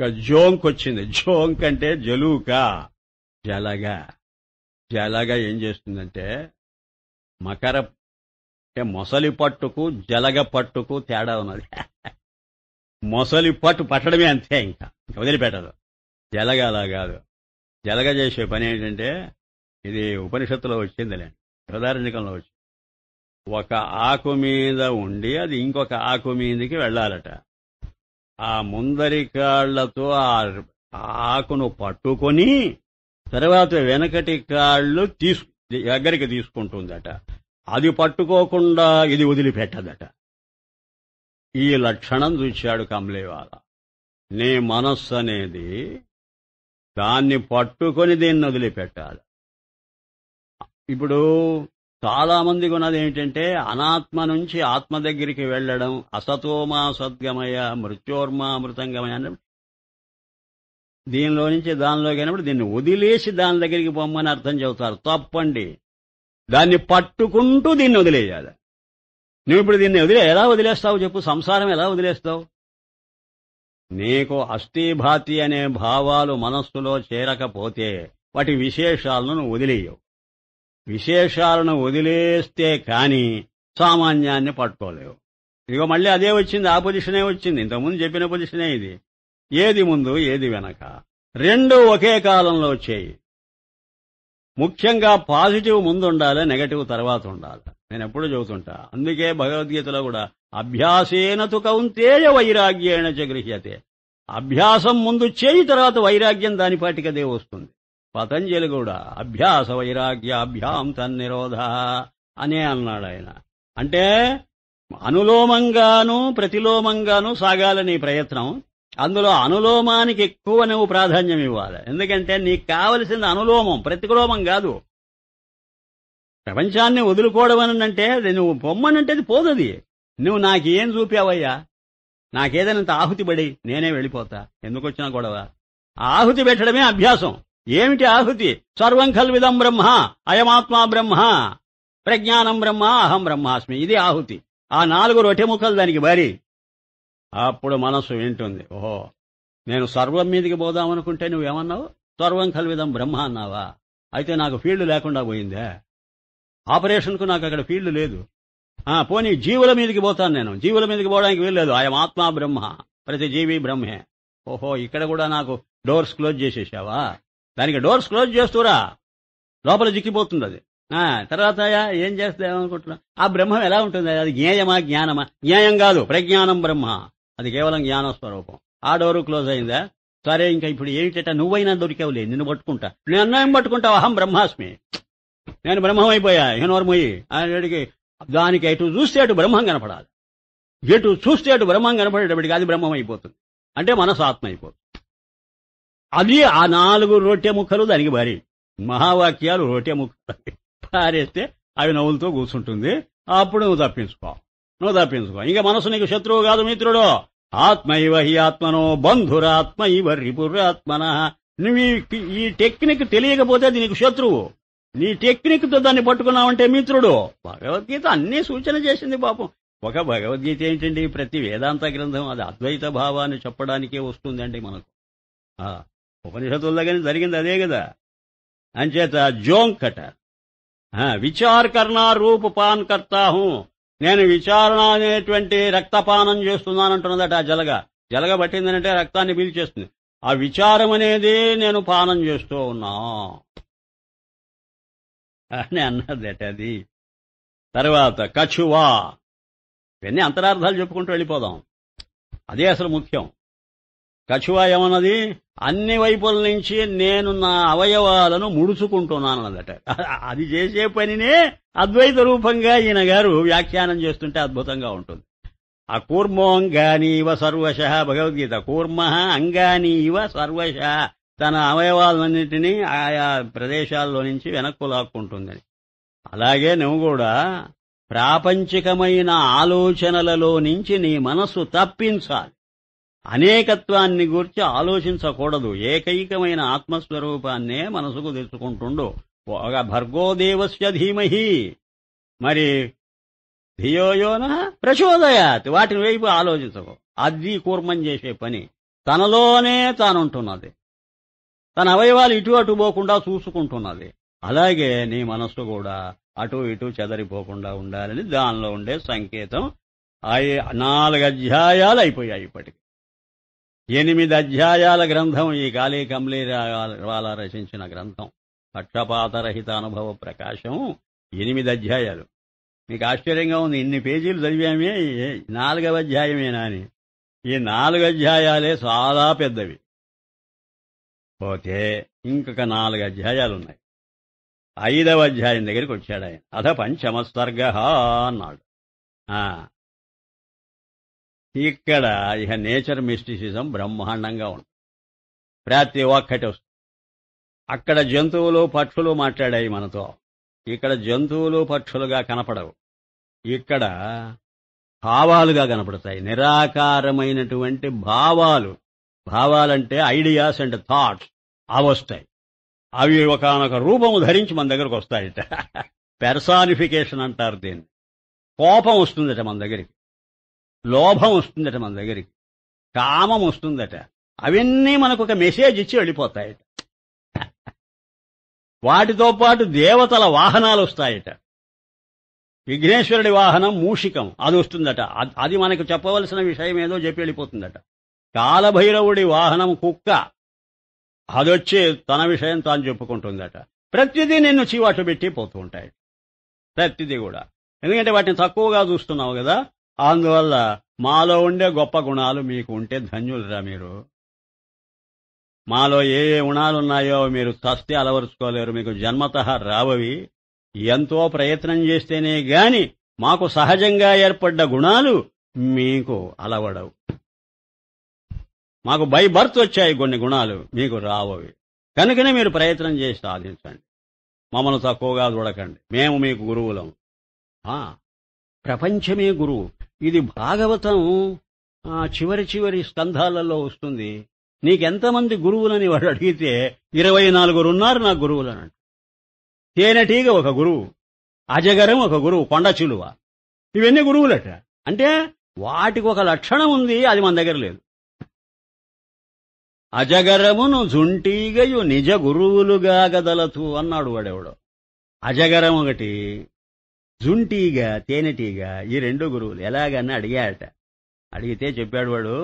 ఇక జోంక్ వచ్చింది. జోంక్ అంటే జలూక, జలగ. జలగ ఏం చేస్తుందంటే మకర అంటే మొసలి పట్టుకు జలగ పట్టుకు తేడా ఉన్నది. మొసలి పట్టు పట్టడమే అంతే, ఇంకా వదిలిపెట్టదు. జలగ అలా కాదు. జలగ చేసే పని ఏంటంటే, ఇది ఉపనిషత్తులో వచ్చిందిలే, బృహదారణ్యకంలో వచ్చింది. ఒక ఆకు మీద ఉండి అది ఇంకొక ఆకు మీదకి వెళ్లాలట. ఆ ముందరి కాళ్లతో ఆ ఆకును పట్టుకొని తర్వాత వెనకటి కాళ్ళు దగ్గరికి తీసుకుంటుందట. అది పట్టుకోకుండా ఇది వదిలిపెట్టదట. ఈ లక్షణం చూశాడు కమ్లేవాల. నీ మనస్సు అనేది దాన్ని పట్టుకొని దీన్ని వదిలిపెట్టాలి. ఇప్పుడు చాలా మందికి ఉన్నది ఏంటంటే, అనాత్మ నుంచి ఆత్మ దగ్గరికి వెళ్లడం, అసతోమా సద్గమయ మృత్యోర్మా అమృతంగమయ అన్నప్పుడు దీనిలో నుంచి దానిలోకి అయినప్పుడు దీన్ని వదిలేసి దాని దగ్గరికి పొమ్మని అర్థం చెబుతారు. తప్పండి. దాన్ని పట్టుకుంటూ దీన్ని వదిలేయాలి. నువ్వు ఇప్పుడు దీన్ని ఎలా వదిలేస్తావు చెప్పు? సంసారం ఎలా వదిలేస్తావు? నీకు అస్థిభాతి అనే భావాలు మనస్సులో చేరకపోతే వాటి విశేషాలను నువ్వు వదిలేయవు. విశేషాలను వదిలేస్తే కాని సామాన్యాన్ని పట్టుకోలేవు. ఇక మళ్ళీ అదే వచ్చింది, ఆ పొజిషనే వచ్చింది. ఇంతకుముందు చెప్పిన పొజిషనే ఇది. ఏది ముందు ఏది వెనక, రెండు ఒకే కాలంలో చేయి. ముఖ్యంగా పాజిటివ్ ముందు ఉండాలి, నెగటివ్ తర్వాత ఉండాలి. నేను ఎప్పుడు చెబుతుంటా. అందుకే భగవద్గీతలో కూడా అభ్యాసేన తు కౌంతేయ వైరాగ్యేణ చ గృహ్యతే. అభ్యాసం ముందు చేయి, తర్వాత వైరాగ్యం దానిపాటికదే వస్తుంది. పతంజలి కూడా అభ్యాస వైరాగ్యాభ్యాం తన్నిరోధ అనే అన్నాడు ఆయన. అంటే అనులోమంగాను ప్రతిలోమంగాను సాగాలని ప్రయత్నం. అందులో అనులోమానికి ఎక్కువ నువ్వు ప్రాధాన్యం ఇవ్వాలి. ఎందుకంటే నీకు కావలసింది అనులోమం, ప్రతిలోమం కాదు. ప్రపంచాన్ని వదులుకోవడం అనంటే నువ్వు పొమ్మనంటే అది పోదది. నువ్వు నాకేం చూపావయ్యా, నాకేదైనంత ఆహుతి పడి నేనే వెళ్ళిపోతా, ఎందుకు వచ్చినా గొడవ. ఆహుతి పెట్టడమే అభ్యాసం. ఏమిటి ఆహుతి? సర్వం ఖల్విదం బ్రహ్మ, అయమాత్మా బ్రహ్మ, ప్రజ్ఞానం బ్రహ్మ, అహం బ్రహ్మాస్మి. ఇది ఆహుతి. ఆ 4 రొట్టె ముక్కలు దానికి భారీ. అప్పుడు మనస్సు వింటుంది. ఓహో, నేను సర్వం మీదకి పోదామనుకుంటే నువ్వేమన్నావు? సర్వం ఖల్విదం బ్రహ్మ అన్నావా? అయితే నాకు ఫీల్డ్ లేకుండా పోయిందే. ఆపరేషన్కు నాకు అక్కడ ఫీల్డ్ లేదు. పోనీ జీవుల మీదకి పోతాను నేను. జీవుల మీదకి పోవడానికి వీల్లేదు. ఆయన ఆత్మా బ్రహ్మ, ప్రతి జీవి బ్రహ్మే. ఓహో, ఇక్కడ కూడా నాకు డోర్స్ క్లోజ్ చేసేసావా? దానికి డోర్స్ క్లోజ్ చేస్తూరా, లోపల జిక్కిపోతుంది అది. తర్వాత ఏం చేస్తామనుకుంటున్నా? ఆ బ్రహ్మం ఎలా ఉంటుంది? అది జ్ఞేయమా జ్ఞానమా? జ్ఞేయం కాదు, ప్రజ్ఞానం బ్రహ్మ. అది కేవలం జ్ఞాన స్వరూపం. ఆ డోరు క్లోజ్ అయిందా? సరే, ఇంకా ఇప్పుడు ఏమిటట? నువ్వైనా దొరికావులే, నిన్ను పట్టుకుంటా. నేను అన్నం పట్టుకుంటావు, అహం బ్రహ్మాస్మి, నేను బ్రహ్మం అయిపోయా, ఏనోర్మోయి అనేటికి. దానికి ఎటు చూస్తే అటు బ్రహ్మం కనపడాలి. ఎటు చూస్తే అటు బ్రహ్మం కనపడేటప్పటికి అది బ్రహ్మం అయిపోతుంది. అంటే మనసు ఆత్మ అయిపోతుంది. అది ఆ 4 రొట్టె ముక్కలు దానికి భారీ. మహావాక్యాలు రొట్టె ముక్కలు పారేస్తే అవి నవ్వులతో కూర్చుంటుంది. అప్పుడు నువ్వు తప్పించుకో. ఇంకా మనసు నీకు శత్రువు కాదు, మిత్రుడు. ఆత్మైవ హి ఆత్మనో బంధురాత్మ ఇవ రిపురాత్మన. నువ్వు ఈ టెక్నిక్ తెలియకపోతే అది నీకు శత్రువు. నీ టెక్నిక్ తో దాన్ని పట్టుకున్నావంటే మిత్రుడు. భగవద్గీత అన్నీ సూచన చేసింది పాపం. ఒక భగవద్గీత ఏంటండి, ప్రతి వేదాంత గ్రంథం అది అద్వైత భావాన్ని చెప్పడానికే వస్తుందండి మనకు. ఉపనిషత్తుల దగ్గర జరిగింది అదే కదా. అంచేత జోంకట విచార్ కర్నా రూప్ పాన్ కర్తా హూ. నేను విచారణ అనేటువంటి రక్తపానం చేస్తున్నానంటున్నదట ఆ జలగ పట్టిందనంటే రక్తాన్ని పీల్చేస్తుంది. ఆ విచారం అనేది నేను పానం చేస్తూ ఉన్నా అని అన్నదట అది. తర్వాత కచువా. ఇవన్నీ అంతరార్థాలు చెప్పుకుంటూ వెళ్ళిపోదాం. అదే అసలు ముఖ్యం. కచువా ఏమన్నది? అన్ని వైపుల నుంచి నేను నా అవయవాలను ముడుచుకుంటున్నానన్నదట. అది చేసే పనినే అద్వైత రూపంగా ఈయన గారు వ్యాఖ్యానం చేస్తుంటే అద్భుతంగా ఉంటుంది. ఆ కూర్మోంగానీవ సర్వశ, భగవద్గీత. కూర్మ అంగానీవ సర్వశ, తన అవయవాలన్నింటినీ ఆయా ప్రదేశాల్లో నుంచి వెనక్కు లాక్కుంటుందని. అలాగే నువ్వు కూడా ప్రాపంచికమైన ఆలోచనలలో నుంచి నీ మనస్సు తప్పించాలి. అనేకత్వాన్ని గూర్చి ఆలోచించకూడదు. ఏకైకమైన ఆత్మస్వరూపాన్నే మనసుకు తెచ్చుకుంటుండు. ఒక భర్గోదేవస్య ధీమహి, మరి ధియోయోన ప్రచోదయాత్, వాటిని వైపు ఆలోచించకు. అది కూర్మం చేసే పని. తనలోనే తానుంటున్నది. తన అవయవాలు ఇటు అటు పోకుండా చూసుకుంటున్నది. అలాగే నీ మనస్సు కూడా అటు ఇటు చెదరిపోకుండా ఉండాలని దానిలో ఉండే సంకేతం. 4 అధ్యాయాలు అయిపోయాయి ఇప్పటికి. 8 అధ్యాయాల గ్రంథం ఈ కాళీ కమ్లీవాల రచించిన గ్రంథం. పక్షపాతరహిత అనుభవ ప్రకాశం 8 అధ్యాయాలు. మీకు ఆశ్చర్యంగా ఉంది, ఇన్ని పేజీలు చదివామే 4వ అధ్యాయమేనా అని. ఈ 4 అధ్యాయాలే చాలా పెద్దవి. పోతే ఇంకొక 4 అధ్యాయాలున్నాయి. 5వ అధ్యాయం దగ్గరికి వచ్చాడు ఆయన. అథ పంచమస్సర్గ అన్నాడు. ఇక్కడ ఇక నేచర్ మిస్టిసిజం బ్రహ్మాండంగా ఉంటుంది. ప్రతి ఒక్కటి వస్తుంది. అక్కడ జంతువులు పక్షులు మాట్లాడాయి మనతో. ఇక్కడ జంతువులు పక్షులుగా కనపడవు. ఇక్కడ భావాలుగా కనపడతాయి. నిరాకారమైనటువంటి భావాలు. భావాలంటే ఐడియాస్ అండ్ థాట్స్ అవొస్తాయి. అవి ఒకనొక రూపము ధరించి మన దగ్గరకు వస్తాయట. పెర్సానిఫికేషన్ అంటారు దీన్ని. కోపం వస్తుందట మన దగ్గరికి, లోభం వస్తుందట మన దగ్గరికి, కామం వస్తుందట. అవన్నీ మనకు ఒక మెసేజ్ ఇచ్చి వెళ్ళిపోతాయట. వాటితో పాటు దేవతల వాహనాలు వస్తాయట. విఘ్నేశ్వరుడి వాహనం మూషికం, అది వస్తుందట. అది మనకు చెప్పవలసిన విషయం ఏదో చెప్పి వెళ్ళిపోతుందట. కాలభైరవుడి వాహనం కుక్క, అదొచ్చి తన విషయం తాను చెప్పుకుంటుందట. ప్రతిదీ నిన్ను చీవాట్లు పెట్టి పోతూ ఉంటాయి. ప్రతిదీ కూడా. ఎందుకంటే వాటిని తక్కువగా చూస్తున్నావు కదా. అందువల్ల మాలో ఉండే గొప్ప గుణాలు మీకు ఉంటే ధన్యులురా మీరు. మాలో ఏ ఏ గుణాలున్నాయో మీరు చస్తే అలవరుచుకోలేరు. మీకు జన్మతః రావవి. ఎంతో ప్రయత్నం చేస్తేనే గాని మాకు సహజంగా ఏర్పడ్డ గుణాలు మీకు అలవడవు. మాకు బై బర్త్ వచ్చాయి కొన్ని గుణాలు, మీకు రావవి. కనుకనే మీరు ప్రయత్నం చేసి సాధించండి. మమ్మల్ని తక్కువగా చూడకండి. మేము మీకు గురువులం. ప్రపంచమే గురువు. ఇది భాగవతం చివరి స్కంధాలలో వస్తుంది. నీకెంతమంది గురువులని వాడు అడిగితే 24 ఉన్నారు నాకు గురువులనంట. తేనెటీగ ఒక గురువు, అజగరం ఒక గురువు, కొండ చిలువ, ఇవన్నీ గురువులట. అంటే వాటికి ఒక లక్షణం ఉంది, అది మన దగ్గర లేదు. అజగరమును జుంటీగయు నిజ గురువులుగా గదలతు అన్నాడు వాడెవడో. అజగరం ఒకటి, జుంటీగ తేనెటీగ, ఈ 2 గురువులు. ఎలాగని అడిగాడట. అడిగితే చెప్పాడు వాడు,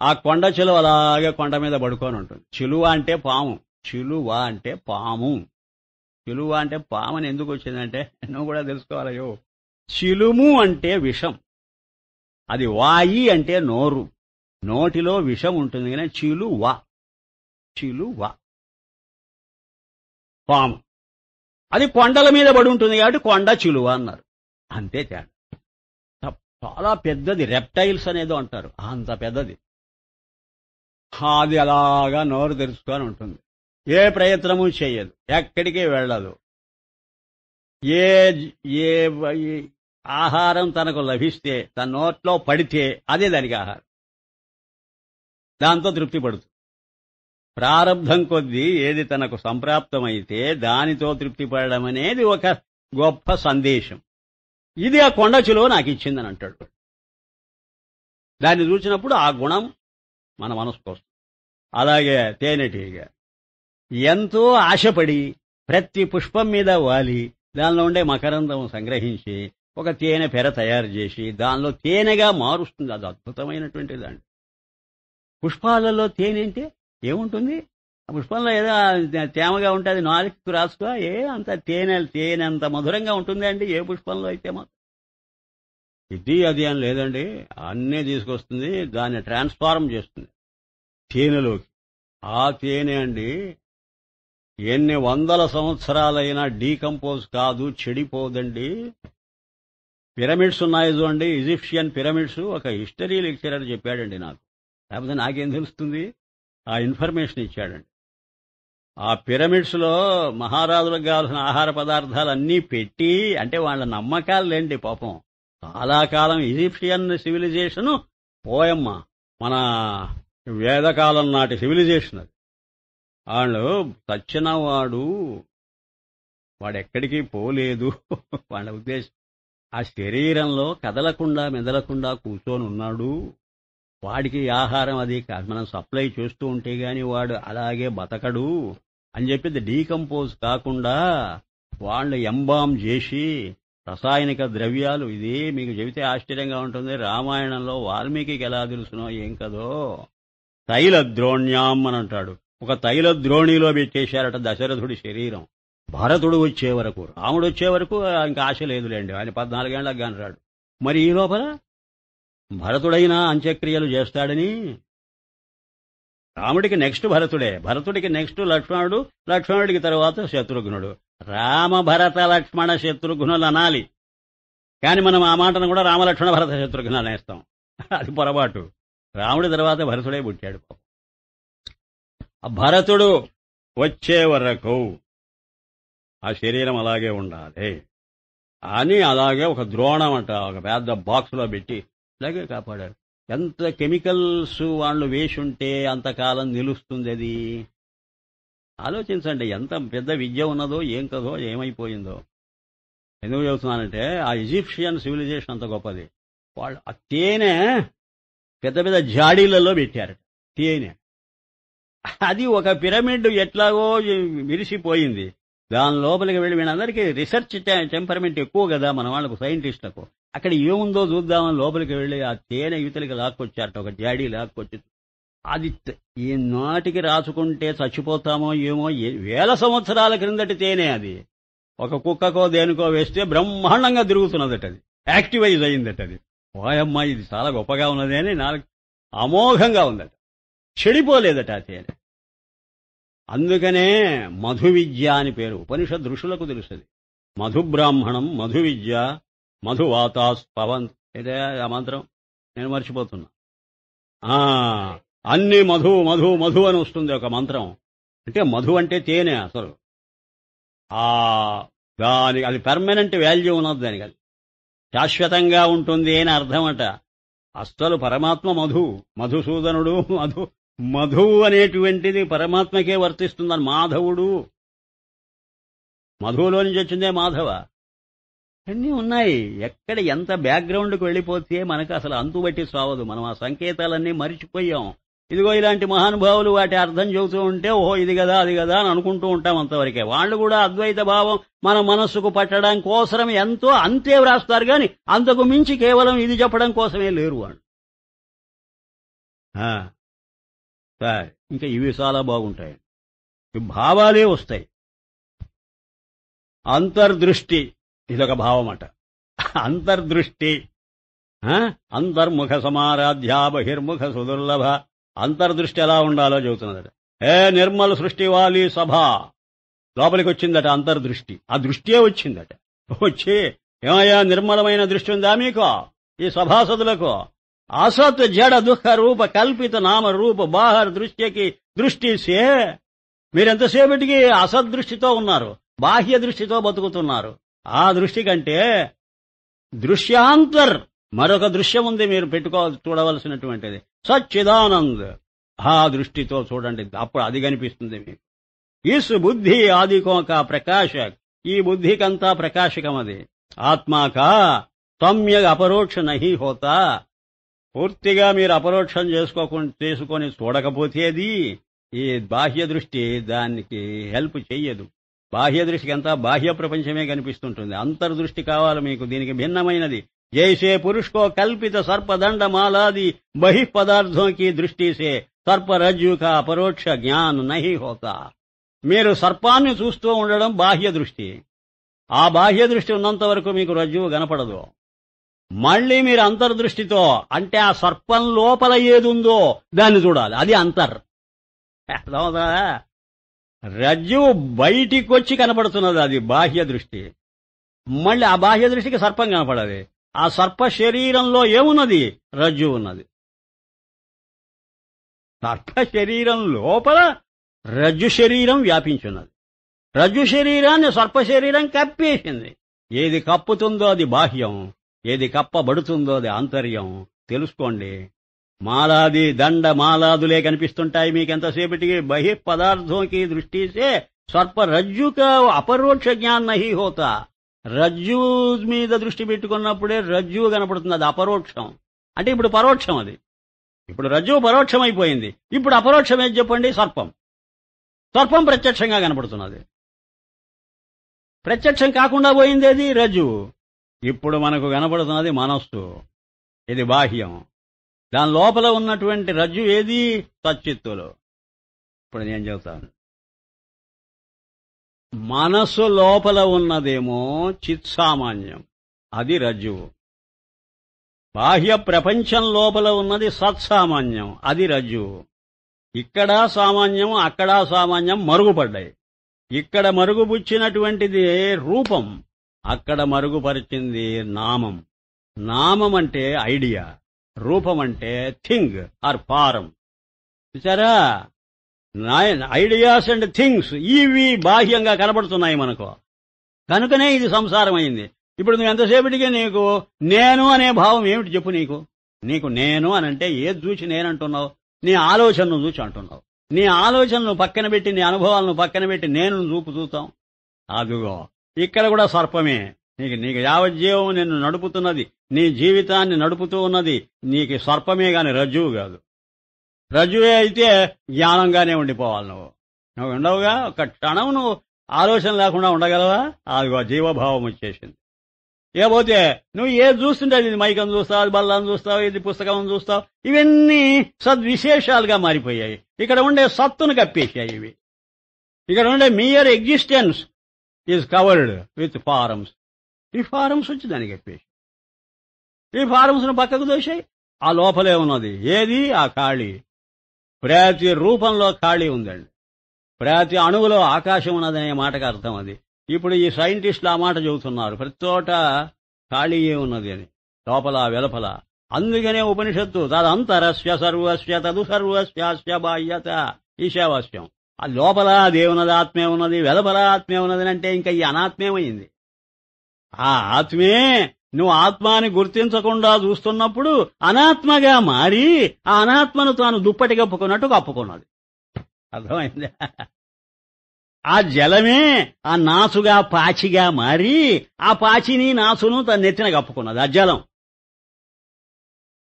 ఆ కొండ చిలువ అలాగే కొండ మీద పడుకొని ఉంటుంది. చిలువ అంటే పాము. చిలువ అంటే పాము. చిలువ అంటే పామని ఎందుకు వచ్చిందంటే నువ్వు కూడా తెలుసుకోవాలయో. చిలుము అంటే విషం. అది వాయి అంటే నోరు. నోటిలో విషం ఉంటుంది కానీ చిలువ పాము. అది కొండల మీద పడి ఉంటుంది కాబట్టి కొండ చిలువ అన్నారు. అంతే తేడా. చాలా పెద్దది. రెప్టైల్స్ అనేదో అంటారు, అంత పెద్దది. అది అలాగా నోరు తెరుచుకొని ఉంటుంది. ఏ ప్రయత్నము చేయదు, ఎక్కడికి వెళ్ళదు. ఏ ఆహారం తనకు లభిస్తే, తన నోట్లో పడితే అదే దానికి ఆహారం. దాంతో తృప్తి పడుతుంది. ప్రారబ్ధం కొద్దీ ఏది తనకు సంప్రాప్తమైతే దానితో తృప్తి పడడం అనేది ఒక గొప్ప సందేశం. ఇది ఆ కొండ చిలువ నాకు ఇచ్చిందని అంటాడు. దాన్ని చూసినప్పుడు ఆ గుణం మన మనసుకు వస్తుంది. అలాగే తేనెటీగ ఎంతో ఆశపడి ప్రతి పుష్పం మీద వాలి దానిలో ఉండే మకరందం సంగ్రహించి ఒక తేనె పెర తయారు చేసి దానిలో తేనెగా మారుస్తుంది. అది అద్భుతమైనటువంటిది అండి. పుష్పాలలో తేనె అంటే ఏముంటుంది? ఆ పుష్పంలో ఏదో తేమగా ఉంటుంది, నాలుగు రాసుకో, అంత తేనె అంత మధురంగా ఉంటుంది అండి ఏ పుష్పంలో అయితే మాత్రం. ఇది అది అని లేదండి, అన్నీ తీసుకొస్తుంది, దాన్ని ట్రాన్స్ఫార్మ్ చేస్తుంది తేనెలోకి. ఆ తేనె అండి ఎన్ని 100 సంవత్సరాలైనా డీకంపోజ్ కాదు, చెడిపోదండి. పిరమిడ్స్ ఉన్నాయి చూడండి, ఈజిప్షియన్ పిరమిడ్స్. ఒక హిస్టరీ లెక్చరర్ చెప్పాడండి నాకు, లేకపోతే నాకేం తెలుస్తుంది. ఆ ఇన్ఫర్మేషన్ ఇచ్చాడండి. ఆ పిరమిడ్స్ లో మహారాజులకు కావాల్సిన ఆహార పదార్థాలన్నీ పెట్టి, అంటే వాళ్ళ నమ్మకాలు లేండి పాపం. చాలా కాలం ఈజిప్షియన్ సివిలైజేషన్ పోయమ్మ, మన వేదకాలం నాటి సివిలైజేషన్ అది. వాళ్ళు చచ్చిన వాడెక్కడికి పోలేదు. వాళ్ళ ఉద్దేశం ఆ శరీరంలో కదలకుండా మెదలకుండా కూర్చొని ఉన్నాడు. వాడికి ఆహారం అది మనం సప్లై చేస్తూ ఉంటే గాని వాడు అలాగే బతకడు అని చెప్పి డీకంపోజ్ కాకుండా వాళ్ళు ఎంబామ్ చేసి రసాయనిక ద్రవ్యాలు, ఇది మీకు చెబితే ఆశ్చర్యంగా ఉంటుంది. రామాయణంలో వాల్మీకి ఎలా తెలుసునో ఏం కదో, తైల ద్రోణ్యాం అని అంటాడు. ఒక తైల ద్రోణిలో పెట్టేశారట దశరథుడి శరీరం. భరతుడు వచ్చే వరకు, రాముడు వచ్చే వరకు ఇంకా ఆశ లేదులేండి, ఆయన 14 ఏళ్లకు గాని రాడు. మరి ఈ లోపల భరతుడైనా అంత్యక్రియలు చేస్తాడని, రాముడికి నెక్స్ట్ భరతుడే, భరతుడికి నెక్స్ట్ లక్ష్మణుడు, లక్ష్మణుడికి తర్వాత శత్రుఘ్నుడు. రామ భరత లక్ష్మణ శత్రుఘ్నులు అనాలి, కానీ మనం ఆ మాటను కూడా రామలక్ష్మణ భరత శత్రుఘ్నులు అనేస్తాం. అది పొరపాటు. రాముడి తర్వాత భరతుడే పుట్టాడు. ఆ భరతుడు వచ్చే వరకు ఆ శరీరం అలాగే ఉండాలి అని అలాగే ఒక ద్రోణం అంట ఒక పెద్ద బాక్స్ లో పెట్టి అలాగే కాపాడారు. ఎంత కెమికల్స్ వాళ్ళు వేసుంటే అంతకాలం నిలుస్తుంది అది. ఆలోచించండి ఎంత పెద్ద విద్య ఉన్నదో ఏం కదో ఏమైపోయిందో. ఎందుకు చెబుతున్నానంటే ఆ ఈజిప్షియన్ సివిలైజేషన్ అంత గొప్పది. వాళ్ళు ఆ తేనె పెద్ద పెద్ద జాడీలలో పెట్టారు. తేనె అది ఒక పిరమిడ్ ఎట్లాగో విరిసిపోయింది. దాని లోపలికి వెళ్ళి వీళ్ళందరికీ రీసెర్చ్ టెంపర్మెంట్ ఎక్కువ కదా మన వాళ్ళకు, సైంటిస్టులకు. అక్కడ ఏముందో చూద్దామని లోపలికి వెళ్ళి ఆ తేనె యువతలకి లాక్కొచ్చారట, ఒక జాడీ లాక్కొచ్చి. అది ఈ నాటికి రాసుకుంటే చచ్చిపోతామో ఏమో, 1000 సంవత్సరాల క్రిందటి తేనె అది. ఒక కుక్కకో దేనికో వేస్తే బ్రహ్మాండంగా తిరుగుతున్నదట, అది యాక్టివైజ్ అయిందట. అది ఓయమ్మ ఇది చాలా గొప్పగా ఉన్నది అని నాకు అమోఘంగా ఉందట, చెడిపోలేదట ఆ తేనె. అందుకనే మధు విద్య అని పేరు. ఉపనిషద్ ఋషులకు తెలుస్తుంది. మధుబ్రాహ్మణం, మధు విద్య, మధువాతాస్ పవన్. అయితే ఆ మంత్రం నేను మర్చిపోతున్నా. అన్ని మధు మధు మధు అని వస్తుంది ఒక మంత్రం. అంటే మధు అంటే తేనె అసలు. దానికి అది పర్మనెంట్ వాల్యూ ఉన్నది, దానికి అది శాశ్వతంగా ఉంటుంది అని అర్థం అట. అస్సలు పరమాత్మ మధు, మధుసూదనుడు, మధువు అనేటువంటిది పరమాత్మకే వర్తిస్తుందని. మాధవుడు మధువులో నుంచి వచ్చిందే మాధవ. అన్నీ ఉన్నాయి. ఎక్కడ ఎంత బ్యాక్గ్రౌండ్కి వెళ్ళిపోతే మనకు అసలు అంతుబట్టి సావదు. మనం ఆ సంకేతాలన్నీ మరిచిపోయాం. ఇదిగో ఇలాంటి మహానుభావులు వాటి అర్థం చెబుతూ ఉంటే ఓహో ఇది కదా అది కదా అని అనుకుంటూ ఉంటాం అంతవరకే. వాళ్ళు కూడా అద్వైత భావం మన మనస్సుకు పట్టడం కోసం ఎంతో అంతే వ్రాస్తారు, కానీ అంతకు మించి కేవలం ఇది చెప్పడం కోసమే లేరు వాళ్ళు. ఇంకా ఇవి చాలా బాగుంటాయి. భావాలే వస్తాయి. అంతర్దృష్టి ఇదొక భావం అట. అంతర్దృష్టి, అంతర్ముఖ సమారాధ్య బహిర్ముఖ సుదుర్లభ. అంతర్దృష్టి ఎలా ఉండాలో చెబుతున్నదట. నిర్మల సృష్టి వాలి సభ లోపలికి వచ్చిందట అంతర్దృష్టి. ఆ దృష్టియే వచ్చిందట. వచ్చి ఏమయ్యా నిర్మలమైన దృష్టి ఉందా మీకు ఈ సభాసదులకు? అసత్ జడ దుఃఖ రూప కల్పిత నామ రూప బాహర్ దృష్టికి దృష్టిసే. మీరెంతసేపటికి అసద్దృష్టితో ఉన్నారు, బాహ్య దృష్టితో బతుకుతున్నారు. ఆ దృష్టి కంటే దృశ్యాంతర్ మరొక దృశ్యం ఉంది మీరు చూడవలసినటువంటిది. సచ్చిదానంద్, ఆ దృష్టితో చూడండి, అప్పుడు అది కనిపిస్తుంది మీకు. ఈస్ బుద్ధి ఆదికోక ప్రకాశక్, ఈ బుద్ధికంతా ప్రకాశకం అది. ఆత్మాకా తమ్య అపరోక్ష నహి హోతా, పూర్తిగా మీరు అపరోక్షం చేసుకొని చూడకపోతే అది ఈ బాహ్య దృష్టి దానికి హెల్ప్ చెయ్యదు. బాహ్య దృష్టికి అంతా బాహ్య ప్రపంచమే కనిపిస్తుంటుంది. అంతర్దృష్టి కావాలి మీకు, దీనికి భిన్నమైనది. జైసే పురుషకో కల్పిత సర్పదండ మాలాది బహిః పదార్థం కి దృష్టి సే సర్ప రజ్జు కా అపరోక్ష జ్ఞాన్ నహి హోతా. మీరు సర్పాన్ని చూస్తూ ఉండడం బాహ్య దృష్టి. ఆ బాహ్య దృష్టి ఉన్నంత వరకు మీకు రజ్జువు కనపడదు. మళ్లీ మీరు అంతర్దృష్టితో, అంటే ఆ సర్పం లోపల ఏదుందో దాన్ని చూడాలి, అది అంతర్. అర్థమవుతా? రజ్జువు బయటికి వచ్చి కనపడుతున్నది, అది బాహ్య దృష్టి. మళ్ళీ ఆ బాహ్య దృష్టికి సర్పం కనపడది. ఆ సర్ప శరీరంలో ఏమున్నది? రజ్జు ఉన్నది. సర్ప శరీరం లోపల రజ్జు శరీరం వ్యాపించున్నది. రజ్జు శరీరాన్ని సర్ప శరీరం కప్పేసింది. ఏది కప్పుతుందో అది బాహ్యం, ఏది కప్పబడుతుందో అది ఆంతర్యం. తెలుసుకోండి. మాలాది దండ మాలాదులే కనిపిస్తుంటాయి మీకెంతసేపటికి. బహిః పదార్థంకి దృష్టిసే సర్ప రజ్జుక అపరోక్ష జ్ఞాన్ నహి హోతా. రజ్జు మీద దృష్టి పెట్టుకున్నప్పుడే రజ్జువు కనపడుతుంది, అది అపరోక్షం. అంటే ఇప్పుడు పరోక్షం అది. ఇప్పుడు రజ్జువు పరోక్షమైపోయింది. ఇప్పుడు అపరోక్షం ఏది చెప్పండి? సర్పం. సర్పం ప్రత్యక్షంగా కనపడుతున్నది. ప్రత్యక్షం కాకుండా పోయిందేది? రజ్జువు. ఇప్పుడు మనకు కనపడుతున్నది మనస్సు. ఇది బాహ్యం. దాని లోపల ఉన్నటువంటి రజ్జు ఏది? సచ్చిత్తులు. ఇప్పుడు నేను చెబుతాను. మనస్సు లోపల ఉన్నదేమో చిత్సామాన్యం, అది రజ్జువు. బాహ్య ప్రపంచం లోపల ఉన్నది సత్సామాన్యం, అది రజ్జువు. ఇక్కడ సామాన్యం, అక్కడ సామాన్యం మరుగుపడ్డాయి. ఇక్కడ మరుగుపుచ్చినటువంటిది రూపం, అక్కడ మరుగుపరిచింది నామం. నామం అంటే ఐడియా, రూపం అంటే థింగ్ ఆర్ ఫారం. చూసారా? ఐడియాస్ అండ్ థింగ్స్ ఇవి బాహ్యంగా కనబడుతున్నాయి మనకు. కనుకనే ఇది సంసారం అయింది. ఇప్పుడు నువ్వు ఎంతసేపటికి నీకు నేను అనే భావం ఏమిటి చెప్పు? నీకు నేను అనంటే ఏది చూసి నేనంటున్నావు? నీ ఆలోచనను చూసి అంటున్నావు. నీ ఆలోచనను పక్కన పెట్టి, నీ అనుభవాలను పక్కన పెట్టి నేను చూపుతాం. అదుగో ఇక్కడ కూడా సర్పమే. నీకు యావజ్జీవం నిన్ను నడుపుతున్నది, నీ జీవితాన్ని నడుపుతూ ఉన్నది నీకు సర్పమే గాని రజ్జువు కాదు. రజ్జువే అయితే జ్ఞానంగానే ఉండిపోవాలి. నువ్వు ఉండవుగా. ఒక క్షణం నువ్వు ఆలోచన లేకుండా ఉండగలవా? అదిగో జీవభావం వచ్చేసింది. ఇకపోతే నువ్వు ఏది చూస్తుంటే ఇది మైకం చూస్తావు, అది బల్లాన్ని చూస్తావు, ఇది పుస్తకం చూస్తావు, ఇవన్నీ సద్విశేషాలుగా మారిపోయాయి. ఇక్కడ ఉండే సత్తును కప్పేశాయి ఇవి. ఇక్కడ ఉండే mere existence is covered with forms. ఈ ఫారమ్స్ వచ్చి దాన్ని కప్పేసి, ఈ ఫారమ్స్ ను పక్కకు దోశాయి. ఆ లోపలే ఉన్నది ఏది? ఆ ఖాళీ. ప్రతి రూపంలో ఖాళీ ఉందండి. ప్రతి అణువులో ఆకాశం ఉన్నదనే మాటకు అర్థం అది. ఇప్పుడు ఈ సైంటిస్టులు ఆ మాట చెబుతున్నారు, ప్రతి చోట ఖాళీయే ఉన్నది అని, లోపల వెలపల. అందుకనే ఉపనిషత్తు తదంతరస్య సర్వస్య తదు సర్వస్యాస్య బాహ్యత ఈశావాస్యం. ఆ లోపల దేవునది ఆత్మే ఉన్నది, వెలపల ఆత్మే ఉన్నది అంటే ఇంకా ఈ అనాత్మేమైంది. ఆ ఆత్మే నువ్వు ఆత్మాని గుర్తించకుండా చూస్తున్నప్పుడు అనాత్మగా మారి ఆ అనాత్మను తాను దుప్పటి కప్పుకున్నట్టు కప్పుకున్నది. అర్థమైంది? ఆ జలమే ఆ నాసుగా పాచిగా మారి ఆ పాచిని నాసును తన నెత్తిన కప్పుకున్నది ఆ జలం.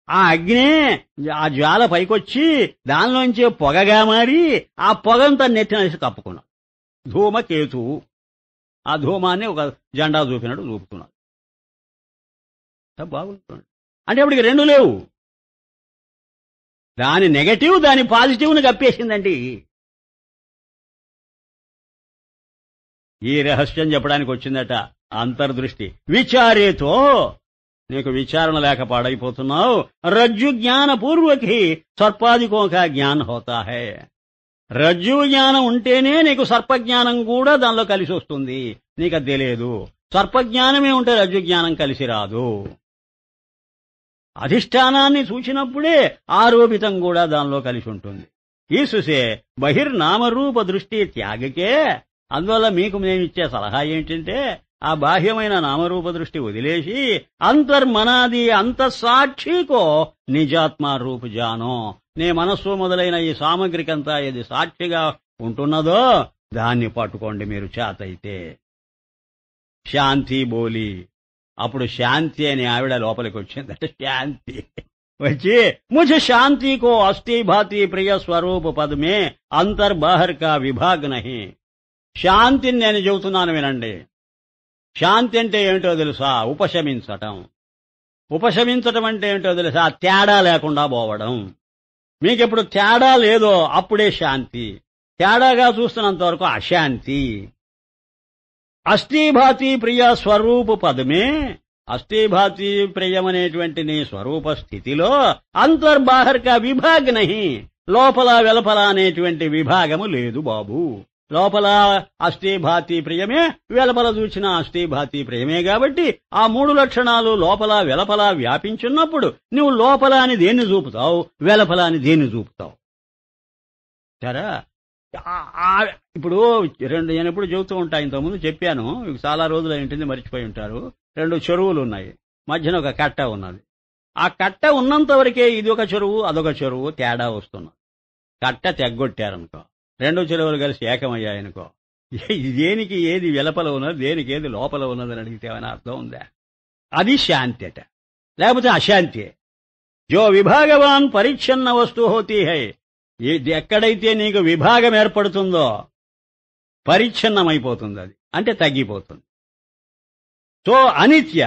ఆ అగ్నే ఆ జ్వాల పైకొచ్చి దానిలోంచి పొగగా మారి ఆ పొగను తన నెత్తిన కప్పుకున్నది. ధూమకేతువు. ఆ ధూమాన్ని ఒక జెండా చూపినట్టు చూపుతున్నాడు. బాగుంటుంది. అంటే అప్పటికి రెండు లేవు. దాని నెగటివ్ దాని పాజిటివ్ను కప్పేసిందండి. ఈ రహస్యం చెప్పడానికి వచ్చిందట అంతర్దృష్టి. విచారేతో నీకు విచారణ లేక పాడైపోతున్నావు. రజ్జు జ్ఞాన పూర్వకి సర్పాదికోక జ్ఞాన్ హోతా హై. రజ్జు జ్ఞానం ఉంటేనే నీకు సర్పజ్ఞానం కూడా దానిలో కలిసి వస్తుంది. నీకు అది తెలియదు. సర్పజ్ఞానమే ఉంటే రజ్జు జ్ఞానం కలిసి రాదు. అధిష్టానాన్ని చూసినప్పుడే ఆరోపితం కూడా దానిలో కలిసి ఉంటుంది. ఈసుసే బహిర్నామరూప దృష్టి త్యాగకే. అందువల్ల మీకు నేను ఇచ్చే సలహా ఏంటంటే ఆ బాహ్యమైన నామరూప దృష్టి వదిలేసి అంతర్మనాది అంతఃసాక్షికో నిజాత్మ రూపు జానో. నీ మనస్సు మొదలైన ఈ సామగ్రికంతా ఏది సాక్షిగా ఉంటున్నదో దాన్ని పట్టుకోండి మీరు చేతైతే. శాంతి బోలి. అప్పుడు శాంతి అని ఆవిడ లోపలికి వచ్చిందంటే శాంతి వచ్చి ముझे శాంతి కో అస్థి భాతి ప్రియ స్వరూప పదమే అంతర్బాహర్ కా విభాగ్ నహి. శాంతిని నేను చెబుతున్నాను వినండి. శాంతి అంటే ఏమిటో తెలుసా? ఉపశమించటం. ఉపశమించటం అంటే ఏమిటో తెలుసా? తేడా లేకుండా పోవడం. మీకెప్పుడు తేడా లేదో అప్పుడే శాంతి. తేడాగా చూస్తున్నంత వరకు అశాంతి. అస్థిభాతి ప్రియ స్వరూప పదమే. అస్థిభాతి ప్రియమనేటువంటి నీ స్వరూప స్థితిలో అంతర్బాహర్క విభాగ్ నహి. లోపల వెలపల అనేటువంటి విభాగము లేదు బాబు. లోపల అస్థిభాతి ప్రియమే, వెలపల చూచిన అస్థిభాతి ప్రియమే. కాబట్టి ఆ మూడు లక్షణాలు లోపల వెలపల వ్యాపించున్నప్పుడు నువ్వు లోపల అని దేన్ని చూపుతావు, వెలపల అని దేన్ని చూపుతావు? సరే, ఇప్పుడు నేను ఎప్పుడు చెబుతూ ఉంటా, ఇంతకుముందు చెప్పాను, చాలా రోజులు ఏంటింది మర్చిపోయి ఉంటారు. 2 చెరువులు ఉన్నాయి, మధ్యన ఒక కట్ట ఉన్నది. ఆ కట్ట ఉన్నంత వరకే ఇది ఒక చెరువు అదొక చెరువు తేడా వస్తున్నది. కట్ట తెగ్గొట్టారనుకో, 2 చెరువులు కలిసి ఏకమయ్యాయనుకో, దేనికి ఏది వెలపల ఉన్నది దేనికి ఏది లోపల ఉన్నదని అడిగితే ఏమైనా అర్థం ఉందా? అది శాంతి అట, లేకపోతే అశాంతి. జో విభాగవాన్ పరిచ్ఛిన్న వస్తు హోతీ హై. ఎక్కడైతే నీకు విభాగం ఏర్పడుతుందో పరిచ్ఛిన్నమైపోతుంది, అది అంటే తగ్గిపోతుంది. సో అనిత్య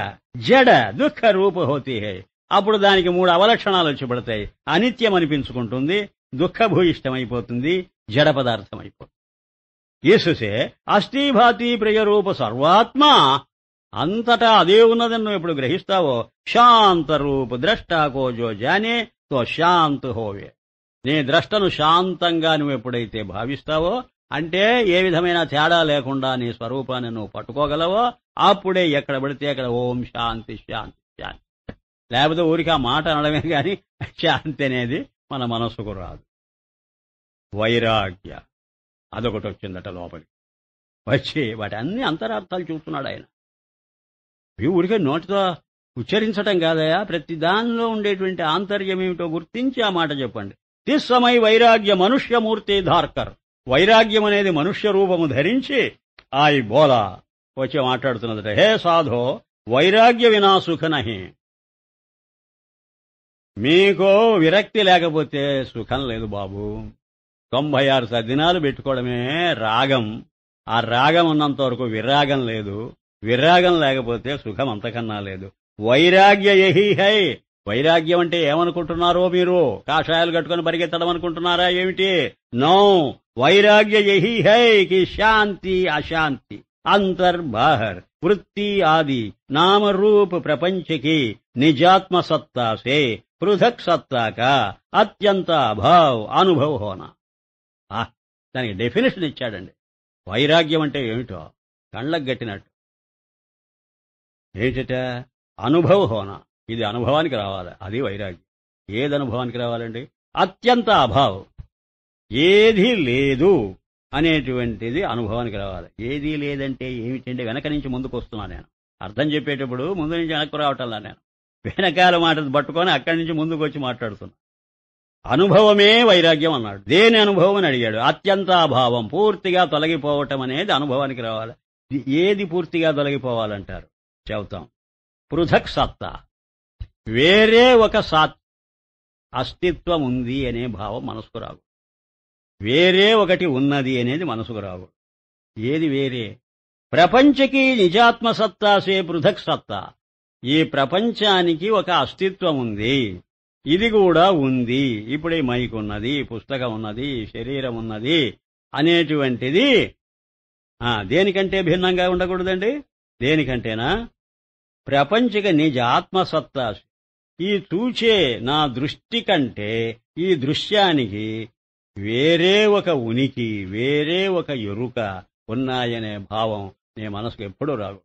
జడ దుఃఖ రూప హోతీ హై. అప్పుడు దానికి 3 అవలక్షణాలు వచ్చి పడతాయి. అనిత్యం అనిపించుకుంటుంది, దుఃఖభూయిష్టమైపోతుంది, జడ పదార్థం అయిపోతుంది. ఈసుసే అస్థిభాతి ప్రియరూప సర్వాత్మ, అంతటా అదే ఉన్నదని నువ్వు ఎప్పుడు గ్రహిస్తావో శాంత రూప ద్రష్టాకోజో జానే తో శాంత హోవే. నీ ద్రష్టను శాంతంగా నువ్వు ఎప్పుడైతే భావిస్తావో, అంటే ఏ విధమైన తేడా లేకుండా నీ స్వరూపాన్ని నువ్వు పట్టుకోగలవో, అప్పుడే ఎక్కడ పడితే అక్కడ ఓం శాంతి శాంతి శాంతి. లేకపోతే ఊరికి ఆ మాట అనడమే గాని శాంతి అనేది మన మనస్సుకు రాదు. వైరాగ్య అదొకటి వచ్చిందట లోపలికి. వచ్చి వాటి అన్ని అంతరార్థాలు చూస్తున్నాడు ఆయన. ఊరికే నోటితో ఉచ్చరించటం కాదయా, ప్రతి దానిలో ఉండేటువంటి ఆంతర్యం ఏమిటో గుర్తించి ఆ మాట చెప్పండి. తిస్సమై వైరాగ్య మనుష్యమూర్తి ధార్కర్. వైరాగ్యం అనేది మనుష్య రూపము ధరించి ఆయి బోలా వచ్చి మాట్లాడుతున్నదట. హే సాధో వైరాగ్య వినా సుఖ నహి. మీకు విరక్తి లేకపోతే సుఖం లేదు బాబు. 96 సద్దినాలు పెట్టుకోవడమే రాగం. ఆ రాగం ఉన్నంత వరకు విరాగం లేదు. విరాగం లేకపోతే సుఖం అంతకన్నా లేదు. వైరాగ్య యహి హై. వైరాగ్యం అంటే ఏమనుకుంటున్నారో మీరు? కాషాయాలు కట్టుకుని పరిగెత్తడం అనుకుంటున్నారా ఏమిటి? నో, వైరాగ్య యహి హై కి శాంతి అశాంతి अंतर बाहर वृत्ति आदि नाम रूप प्रपंच की निजात्म सत्ता से पृथक सत्ता का अत्यंत अभाव अनुभव होना. దానికి డెఫినేషన్ ఇచ్చాడండి. వైరాగ్యం అంటే ఏమిటో కళ్ళకు గట్టినట్టు. ఏంటట? అనుభవ హోనా. ఇది అనుభవానికి రావాలి, అది వైరాగ్యం. ఏది అనుభవానికి రావాలండి? అత్యంత అభావం, ఏది లేదు అనేటువంటిది అనుభవానికి రావాలి. ఏదీ లేదంటే ఏమిటంటే వెనక నుంచి ముందుకు వస్తున్నా నేను. అర్థం చెప్పేటప్పుడు ముందు నుంచి వెనక్కు రావటంలా నేను. వెనకాల మాట పట్టుకొని అక్కడి నుంచి ముందుకు వచ్చి మాట్లాడుతున్నా. అనుభవమే వైరాగ్యం అన్నాడు. దేని అనుభవం అని అడిగాడు. అత్యంత అభావం, పూర్తిగా తొలగిపోవటం అనేది అనుభవానికి రావాలి. ఏది పూర్తిగా తొలగిపోవాలంటారు? చెబుతాం. పృథక్ సత్తా, వేరే ఒక అస్తిత్వం ఉంది అనే భావం మనసుకు రాదు. వేరే ఒకటి ఉన్నది అనేది మనసుకు రావు. ఏది వేరే? ప్రపంచకి నిజాత్మ సత్తాసే పృథక్ సత్తా. ఈ ప్రపంచానికి ఒక అస్తిత్వం ఉంది, ఇది కూడా ఉంది. ఇప్పుడు ఈ మైక్ ఉన్నది, పుస్తకం ఉన్నది, శరీరం ఉన్నది అనేటువంటిది దేనికంటే భిన్నంగా ఉండకూడదండి. దేనికంటేనా? ప్రపంచక నిజ ఆత్మసత్తా. ఈ చూచే నా దృష్టి కంటే ఈ దృశ్యానికి వేరే ఒక ఉనికి, వేరే ఒక ఎరుక ఉన్నాయనే భావం నీ మనసుకు ఎప్పుడూ రాదు.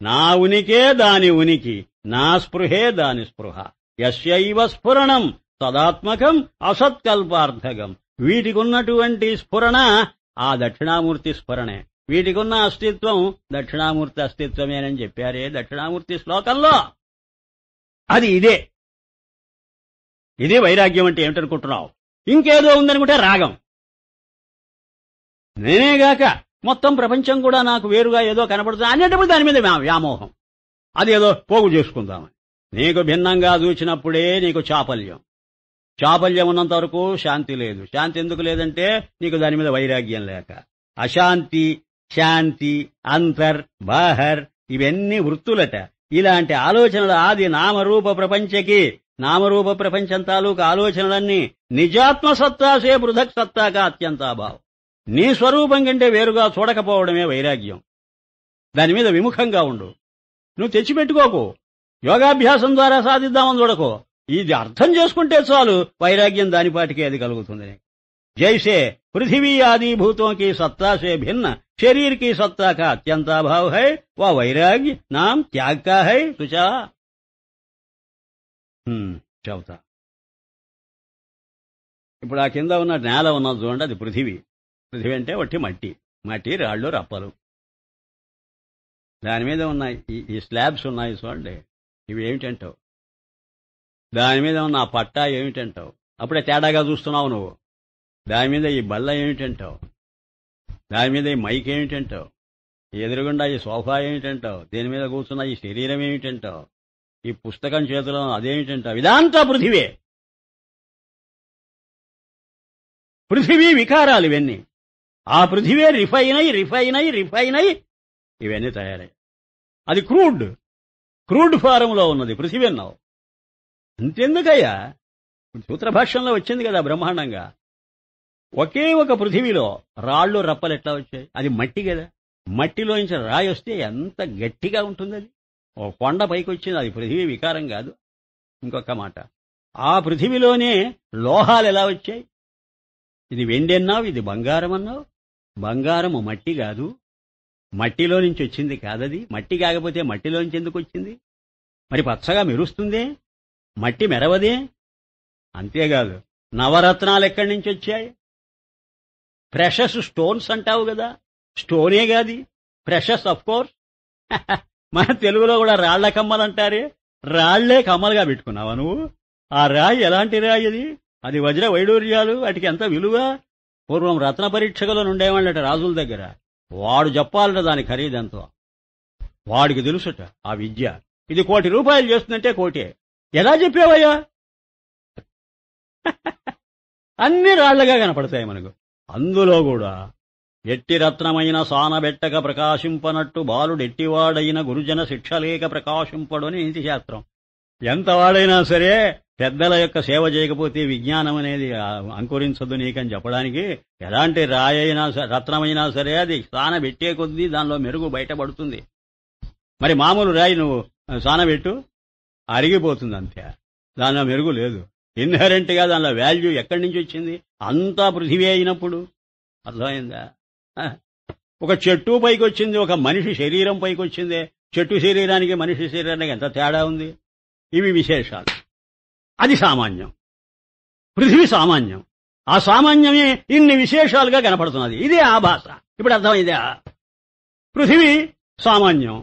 నా ఉనికే దాని ఉనికి, నా స్పృహే దాని స్పృహ. యస్యైవ స్ఫురణం తదాత్మకం అసత్కల్పార్థకం. వీటికున్నటువంటి స్ఫురణ ఆ దక్షిణామూర్తి స్ఫురణే. వీటికున్న అస్తిత్వం దక్షిణామూర్తి అస్తిత్వమేనని చెప్పారే దక్షిణామూర్తి శ్లోకంలో. అది ఇదే. ఇదే వైరాగ్యం అంటే ఏమిటనుకుంటున్నావు? ఇంకేదో ఉందనుకుంటే రాగం. నేనేగాక మొత్తం ప్రపంచం కూడా నాకు వేరుగా ఏదో కనపడుతుంది అనేటప్పుడు దాని మీద వ్యామోహం. అదేదో పోగు చేసుకుందామని. నీకు భిన్నంగా చూచినప్పుడే నీకు చాపల్యం. చాపల్యం ఉన్నంత వరకు శాంతి లేదు. శాంతి ఎందుకు లేదంటే నీకు దాని మీద వైరాగ్యం లేక. అశాంతి, శాంతి, అంతర్, బాహర్ ఇవన్నీ వృత్తులట. ఇలాంటి ఆలోచనలు ఆది నామరూప ప్రపంచకి, నామరూప ప్రపంచం తాలూకు ఆలోచనలన్నీ నిజాత్మ సత్తాసే పృథక్ సత్తాగా అత్యంతాభావం. నీ స్వరూపం కంటే వేరుగా చూడకపోవడమే వైరాగ్యం. దాని మీద విముఖంగా ఉండు. నువ్వు తెచ్చిపెట్టుకోకు. యోగాభ్యాసం ద్వారా సాధిద్దామని చూడకో. ఇది అర్థం చేసుకుంటే చాలు, వైరాగ్యం దానిపాటికి అది కలుగుతుంది. जैसे पृथ्वी आदि भूतों की सत्ता से भिन्न शरीर की सत्ता का अत्यंताभाव है, वह वैराग्य नाम त्याग का है. तुझा चौथा. ఇప్పుడు ఆ కింద ఉన్న నేల ఉన్నది చూడండి, అది పృథివీ. పృథివీ అంటే వట్టి మట్టి, మట్టి రాళ్ళు రప్పలు. దాని మీద ఉన్న ఈ స్లాబ్స్ ఉన్నాయి చూడండి, ఇవి ఏమిటంటావు? దాని మీద ఉన్న ఆ పట్టా ఏమిటంటావు? అప్పుడే తేడాగా చూస్తున్నావు నువ్వు. దాని మీద ఈ బల్ల ఏమిటంటావు? దాని మీద ఈ మైక్ ఏమిటంటావు? ఎదురుగుండా ఈ సోఫా ఏమిటంటావు? దీని మీద కూర్చున్న ఈ శరీరం ఏమిటంటావు? ఈ పుస్తకం చేతిలో అదేమిటంట, ఇదంతా పృథివే. పృథివీ వికారాలు ఇవన్నీ. ఆ పృథివే రిఫైన్ అయి ఇవన్నీ తయారయ్యాయి. అది క్రూడ్ ఫారంలో ఉన్నది పృథివీ అన్నావు. అంతెందుకయ్యా, సూత్రభాష్యంలో వచ్చింది కదా బ్రహ్మాండంగా. ఒకే ఒక పృథివీలో రాళ్ళు రప్పలు ఎట్లా వచ్చాయి? అది మట్టి కదా. మట్టిలోంచి రాయి వస్తే ఎంత గట్టిగా ఉంటుంది అది. ఓ కొండ పైకి వచ్చింది, అది పృథివీ వికారం కాదు. ఇంకొక మాట, ఆ పృథివీలోనే లోహాలు ఎలా వచ్చాయి? ఇది వెండి అన్నావు, ఇది బంగారం అన్నావు. బంగారము మట్టి కాదు, మట్టిలో నుంచి వచ్చింది కాదది. మట్టి కాకపోతే మట్టిలోంచి ఎందుకు వచ్చింది? మరి పచ్చగా మెరుస్తుందే, మట్టి మెరవదే. అంతేకాదు, నవరత్నాలు ఎక్కడి నుంచి వచ్చాయి? ప్రెషస్ స్టోన్స్ అంటావు కదా, స్టోనే కాది, ప్రెషస్ ఆఫ్ కోర్స్. మన తెలుగులో కూడా రాళ్ల కమ్మలు అంటారే, రాళ్లే కమ్మలుగా పెట్టుకున్నావా నువ్వు? ఆ రాయి ఎలాంటి రాయి అది? అది వజ్ర వైడూర్యాలు, వాటికి ఎంత విలువ. పూర్వం రత్న పరీక్షకులు ఉండేవాళ్ళట రాజుల దగ్గర. వాడు చెప్పాలట దాని ఖరీదంతో. వాడికి తెలుసుట ఆ విద్య. ఇది ₹1,00,00,000 చేస్తుందంటే కోటే. ఎలా చెప్పావయ్యా? అన్ని రాళ్లగా కనపడతాయి మనకు. అందులో కూడా ఎట్టి రత్నమైన సానబెట్టక ప్రకాశింపనట్టు బాలుడెట్టివాడైన గురుజన శిక్షలేక ప్రకాశింపడు అని నీతి శాస్త్రం. ఎంత వాడైనా సరే పెద్దల యొక్క సేవ చేయకపోతే విజ్ఞానం అనేది అంకురించదు నీకని చెప్పడానికి, ఎలాంటి రాయైనా రత్నమైనా సరే అది సానబెట్టే కొద్దీ దానిలో మెరుగు బయటపడుతుంది. మరి మామూలు రాయి నువ్వు సానబెట్టు, అరిగిపోతుంది అంతే, దానిలో మెరుగు లేదు. ఇన్హెరెంట్ గా దానిలో వాల్యూ ఎక్కడి నుంచి వచ్చింది? అంతా పృథివీ అయినప్పుడు. అర్థమైందా? ఒక చెట్టు పైకి వచ్చింది, ఒక మనిషి శరీరం పైకి వచ్చిందే. చెట్టు శరీరానికి మనిషి శరీరానికి ఎంత తేడా ఉంది? ఇవి విశేషాలు. అది సామాన్యం, పృథివీ సామాన్యం. ఆ సామాన్యమే ఇన్ని విశేషాలుగా కనపడుతున్నది. ఇదే ఆభాస. ఇప్పుడు అర్థమైందా? పృథివీ సామాన్యం,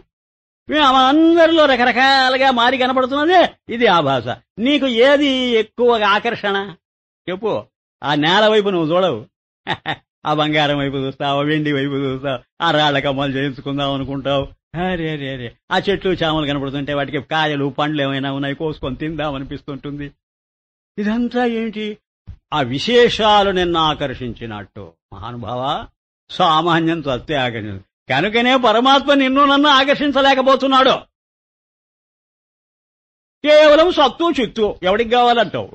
అందరిలో రకరకాలుగా మారి కనపడుతున్నదే ఇది ఆభాస. నీకు ఏది ఎక్కువగా ఆకర్షణ చెప్పు? ఆ నేల వైపు నువ్వు చూడవు, ఆ బంగారం వైపు చూస్తావు, వెండి వైపు చూస్తావు, ఆ రాళ్ల కమ్మలు చేయించుకుందాం అనుకుంటావు. అరే రే రే, ఆ చెట్లు చామలు కనపడుతుంటే వాటికి కాయలు పండ్లు ఏమైనా ఉన్నాయి, కోసుకొని తిందాం అనిపిస్తుంటుంది. ఇదంతా ఏంటి? ఆ విశేషాలు నిన్ను ఆకర్షించినట్టు. మహానుభావ, సామాన్యం చస్తే ఆకర్షించ, కనుకనే పరమాత్మ నిన్ను నన్ను ఆకర్షించలేకపోతున్నాడు. కేవలం సత్తు చిత్తు ఎవడికి కావాలంటావు.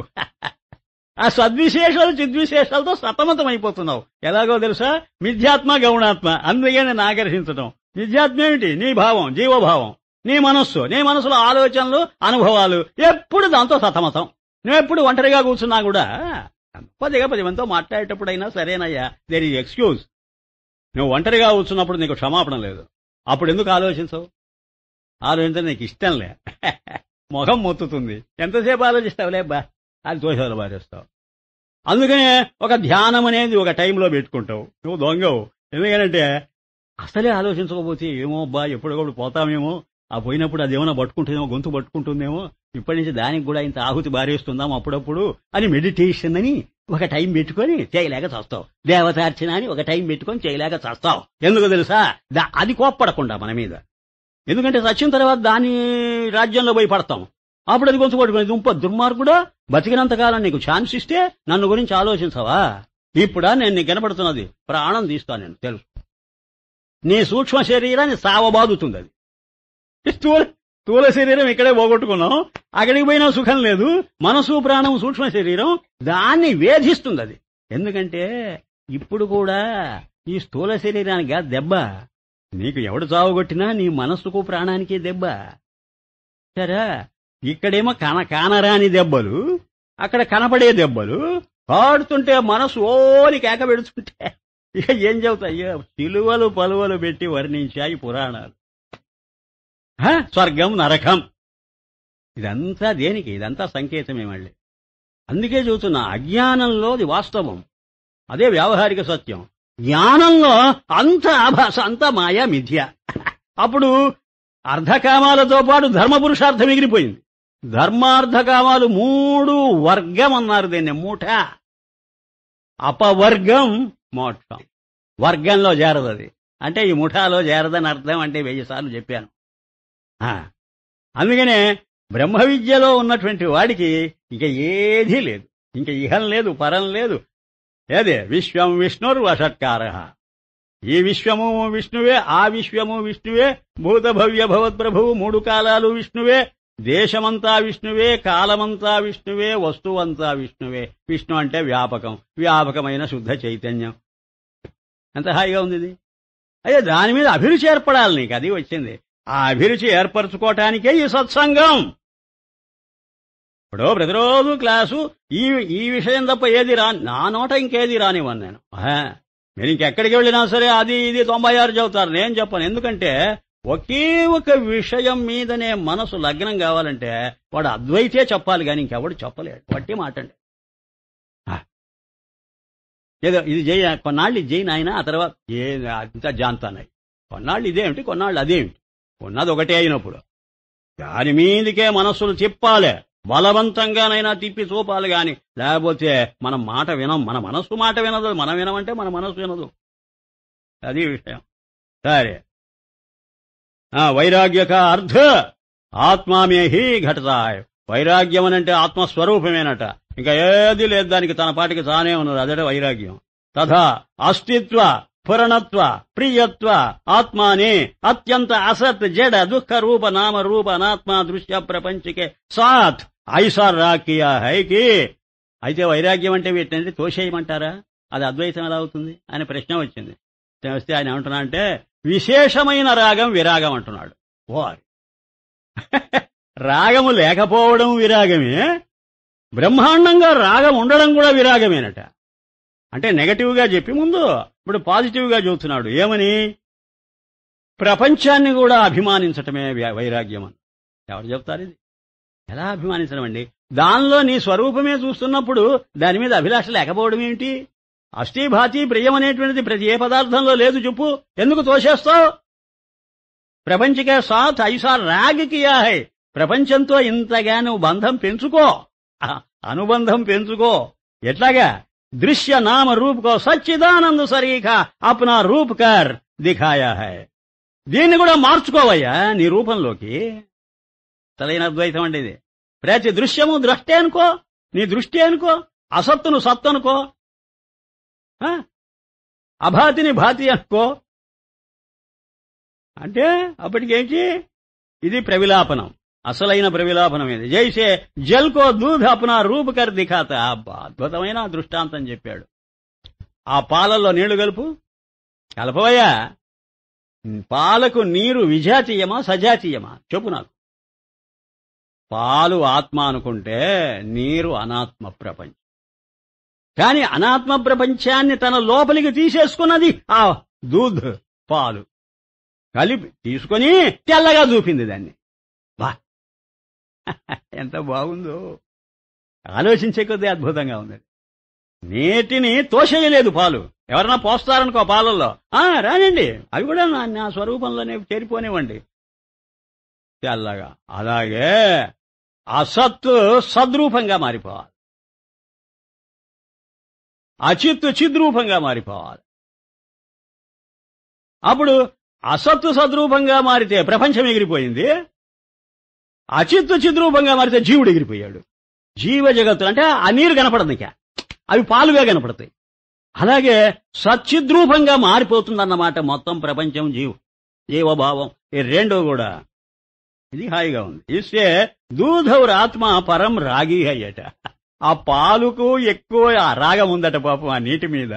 ఆ సద్విశేషాలు చిద్విశేషాలతో సతమతమైపోతున్నావు. ఎలాగో తెలుసా? మిథ్యాత్మ గౌణాత్మ, అందుకే నేను ఆకర్షించడం. మిథ్యాత్మ ఏమిటి? నీ భావం, జీవభావం, నీ మనస్సు, నీ మనసులో ఆలోచనలు, అనుభవాలు, ఎప్పుడు దాంతో సతమతం. నువ్వెప్పుడు ఒంటరిగా కూర్చున్నా కూడా 10 మందితో మాట్లాడేటప్పుడైనా సరేనయ్యా, దేర్ ఈజ్ ఎక్స్క్యూజ్. నువ్వు ఒంటరిగా కూర్చున్నప్పుడు నీకు క్షమాపణ లేదు. అప్పుడు ఎందుకు ఆలోచించవు? ఆలోచించడం నీకు ఇష్టంలే, మొహం మొత్తుతుంది. ఎంతసేపు ఆలోచిస్తావులే బా, అది దోషాలు బారేస్తావు. అందుకనే ఒక ధ్యానం అనేది ఒక టైంలో పెట్టుకుంటావు. నువ్వు దొంగవు. ఎందుకంటే అసలే ఆలోచించకపోతే ఏమో బా, ఎప్పుడొకప్పుడు పోతామేమో, ఆ పోయినప్పుడు అదేమన్నా పట్టుకుంటుందేమో, గొంతు పట్టుకుంటుందేమో, ఇప్పటి నుంచి దానికి కూడా ఇంత ఆహుతి బారేస్తుందాం అప్పుడప్పుడు అని మెడిటేషన్ అని ఒక టైం పెట్టుకొని చేయలేక చస్తావు. దేవతార్చన అని ఒక టైం పెట్టుకొని చేయలేక చస్తావు. ఎందుకు తెలుసా? అది కోప్పడకుండా మన మీద. ఎందుకంటే చచ్చిన తర్వాత దాని రాజ్యంలో పోయి పడతాం. అప్పుడు అది గొంతు పట్టుకుని దుంప దుర్మార్గుడా, బతికినంతకాలం నీకు ఛాన్స్ ఇస్తే నన్ను గురించి ఆలోచించవా? ఇప్పుడా నేను నీకు కనపడుతున్నది, ప్రాణం తీస్తాను నేను, తెలుసు. నీ సూక్ష్మ శరీరాన్ని సావబాదుతుంది అది. స్థూల శరీరం ఇక్కడే పోగొట్టుకున్నాం, అక్కడికి పోయినా సుఖం లేదు. మనసు ప్రాణం సూక్ష్మ శరీరం, దాన్ని వేధిస్తుంది అది. ఎందుకంటే ఇప్పుడు కూడా ఈ స్థూల శరీరానికి దెబ్బ. నీకు ఎవడు చావగొట్టినా నీ మనస్సుకు ప్రాణానికి దెబ్బ. సరే, ఇక్కడేమో కానరాని దెబ్బలు, అక్కడ కనపడే దెబ్బలు. కాడుతుంటే మనసు ఓని కేక పెడుతుంటే ఇక ఏం చెబుతాయ్యో? చిలువలు పలువలు పెట్టి వర్ణించాయి పురాణాలు. స్వర్గం నరకం, ఇదంతా దేనికి? ఇదంతా సంకేతమే మళ్ళీ. అందుకే చెబుతున్నా, అజ్ఞానంలో అది వాస్తవం, అదే వ్యావహారిక సత్యం. జ్ఞానంలో అంత ఆభాస, అంతా మాయా, మిథ్య. అప్పుడు అర్ధకామాలతో పాటు ధర్మపురుషార్థం ఎగిరిపోయింది. ధర్మార్థకామాలు 3 వర్గం అన్నారు దీన్ని, మూఠ. అపవర్గం మోక్షం. వర్గంలో చేరదది అంటే ఈ ముఠాలో చేరదని అర్థం. అంటే 1000 సార్లు చెప్పాను. అందుకనే బ్రహ్మ విద్యలో ఉన్నటువంటి వాడికి ఇక ఏదీ లేదు, ఇంక ఇహం లేదు, పరం లేదు. ఏదే విశ్వం విష్ణుర్వషట్కార. ఈ విశ్వము విష్ణువే, ఆ విశ్వము విష్ణువే, భూత భవ్య భవత్ప్రభువు, 3 కాలాలు విష్ణువే, దేశమంతా విష్ణువే, కాలమంతా విష్ణువే, వస్తువంతా విష్ణువే. విష్ణు అంటే వ్యాపకం, వ్యాపకమైన శుద్ధ చైతన్యం. ఎంత హాయిగా ఉంది ఇది. అయ్యే దాని మీద అభిరుచి ఏర్పడాలి నీకు, అది వచ్చింది. ఆ అభిరుచి ఏర్పరచుకోవటానికే ఈ సత్సంగం. ఇప్పుడు ప్రతిరోజు క్లాసు ఈ విషయం తప్ప ఏది నా నోట ఇంకేది రానివ్వను నేను. మీరు ఇంకెక్కడికి వెళ్ళినా సరే అది ఇది 96 చదువుతారు, నేను చెప్పను. ఎందుకంటే ఒకే ఒక విషయం మీదనే మనసు లగ్నం కావాలంటే వాడు అద్వైతే చెప్పాలి, కానీ ఇంకెవడు చెప్పలేడు. వట్టి మాట అండి. ఏదో ఇది జై, కొన్నాళ్ళు ఇది జై నాయన, ఆ తర్వాత అంతా జాంతానాయి. కొన్నాళ్ళు ఇదేమిటి, కొన్నాళ్ళు అదేమిటి, ఉన్నది ఒకటే అయినప్పుడు దాని మీదికే మనస్సులు తిప్పాలి, బలవంతంగానైనా తిప్పి చూపాలి. గాని లేకపోతే మనం మాట వినం, మన మనస్సు మాట వినదు, మనం వినమంటే మన మనస్సు వినదు. అది విషయం. సరే, వైరాగ్యక అర్థ ఆత్మామే హి ఘటతాయ్. వైరాగ్యం అనంటే ఆత్మస్వరూపమేనట, ఇంకా ఏది లేదు, దానికి తన పాటికి తానే ఉన్నది, అదే వైరాగ్యం. తథా అస్తిత్వ పురణత్వ ప్రియత్వ ఆత్మాని అత్యంత అసత్ జడ దుఃఖ రూప నామ రూప అనాత్మ దృశ్య ప్రపంచకే సాత్ ఐసా రాకియా హైకి. అయితే వైరాగ్యం అంటే వీటిని తోసేయమంటారా, అది అద్వైతం ఎలా అవుతుంది అనే ప్రశ్న వచ్చింది. వస్తే ఆయన ఏమంటున్నా అంటే విశేషమైన రాగం విరాగం అంటున్నాడు. వారి రాగము లేకపోవడం విరాగమే, బ్రహ్మాండంగా రాగం ఉండడం కూడా విరాగమేనట. అంటే నెగటివ్ గా చెప్పి ముందు ఇప్పుడు పాజిటివ్ గా చూస్తున్నాడు. ఏమని? ప్రపంచాన్ని కూడా అభిమానించటమే వైరాగ్యం అని. ఎవరు చెప్తారు ఇది? ఎలా అభిమానించడం అండి? దానిలో నీ స్వరూపమే చూస్తున్నప్పుడు దాని మీద అభిలాష లేకపోవడం ఏమిటి? అష్టీభాతి ప్రియం అనేటువంటిది ప్రతి ఏ పదార్థంలో లేదు చెప్పు, ఎందుకు తోసేస్తావు? ప్రపంచకే సాత్ ఐసా రాగ్ కియా హై. ప్రపంచంతో ఇంతగా నువ్వు బంధం పెంచుకో, అనుబంధం పెంచుకో. ఎట్లాగా? దృశ్య నామ రూప్ కో సచ్చిదానంద సరీఖా అప్నా రూప్ కర్ దిఖాయా హై. దీన్ని కూడా మార్చుకోవయ్యా నీ రూపంలోకి. సరైన అద్వైతం అంటే ఇది. ప్రతి దృశ్యము ద్రష్టే అనుకో, నీ దృష్టి అనుకో, అసత్తును సత్తు అనుకో, అభాతిని భాతి అనుకో. అంటే అప్పటికేంటి? ఇది ప్రవిలాపనం, అసలైన ప్రవిలాపనం ఇది. జైసే జల్కో దూధ్ అప్నా రూప్ కర్ దిఖాతా. అద్భుతమైన దృష్టాంతం చెప్పాడు. ఆ పాలల్లో నీళ్లు కలపవయ్యా. పాలకు నీరు విజాతీయమా సజాతీయమా చెప్పు నాకు. పాలు ఆత్మ అనుకుంటే నీరు అనాత్మ ప్రపంచం. కానీ అనాత్మ ప్రపంచాన్ని తన లోపలికి తీసేసుకున్నది ఆ దూధ్, పాలు కలిపి తీసుకొని తెల్లగా చూపింది దాన్ని. బా, ఎంత బాగుందో! ఆలోచించే కొద్దీ అద్భుతంగా ఉంది. నీటిని తోసేయలేదు పాలు. ఎవరన్నా పోస్తారనుకో పాలల్లో, రానండి, అవి కూడా నా స్వరూపంలోనే చేరిపోనివ్వండి తెల్లగా. అలాగే అసత్తు సద్రూపంగా మారిపోవాలి, అచిత్తు చిద్రూపంగా మారిపోవాలి. అప్పుడు అసత్తు సద్రూపంగా మారితే ప్రపంచం ఎగిరిపోయింది, అచిత్తు చిద్రూపంగా మారితే జీవుడు ఎగిరిపోయాడు. జీవ జగత్తులు అంటే ఆ నీరు కనపడదు, ఇక అవి పాలుగా కనపడతాయి. అలాగే సచ్చిద్రూపంగా మారిపోతుందన్నమాట మొత్తం ప్రపంచం, జీవభావం. ఈ రెండో కూడా ఇది హాయిగా ఉంది. ఇస్తే దూధౌర్ ఆత్మ పరం రాగి అయ్యట. ఆ పాలుకు ఎక్కువ రాగం ఉందట పాపం ఆ నీటి మీద.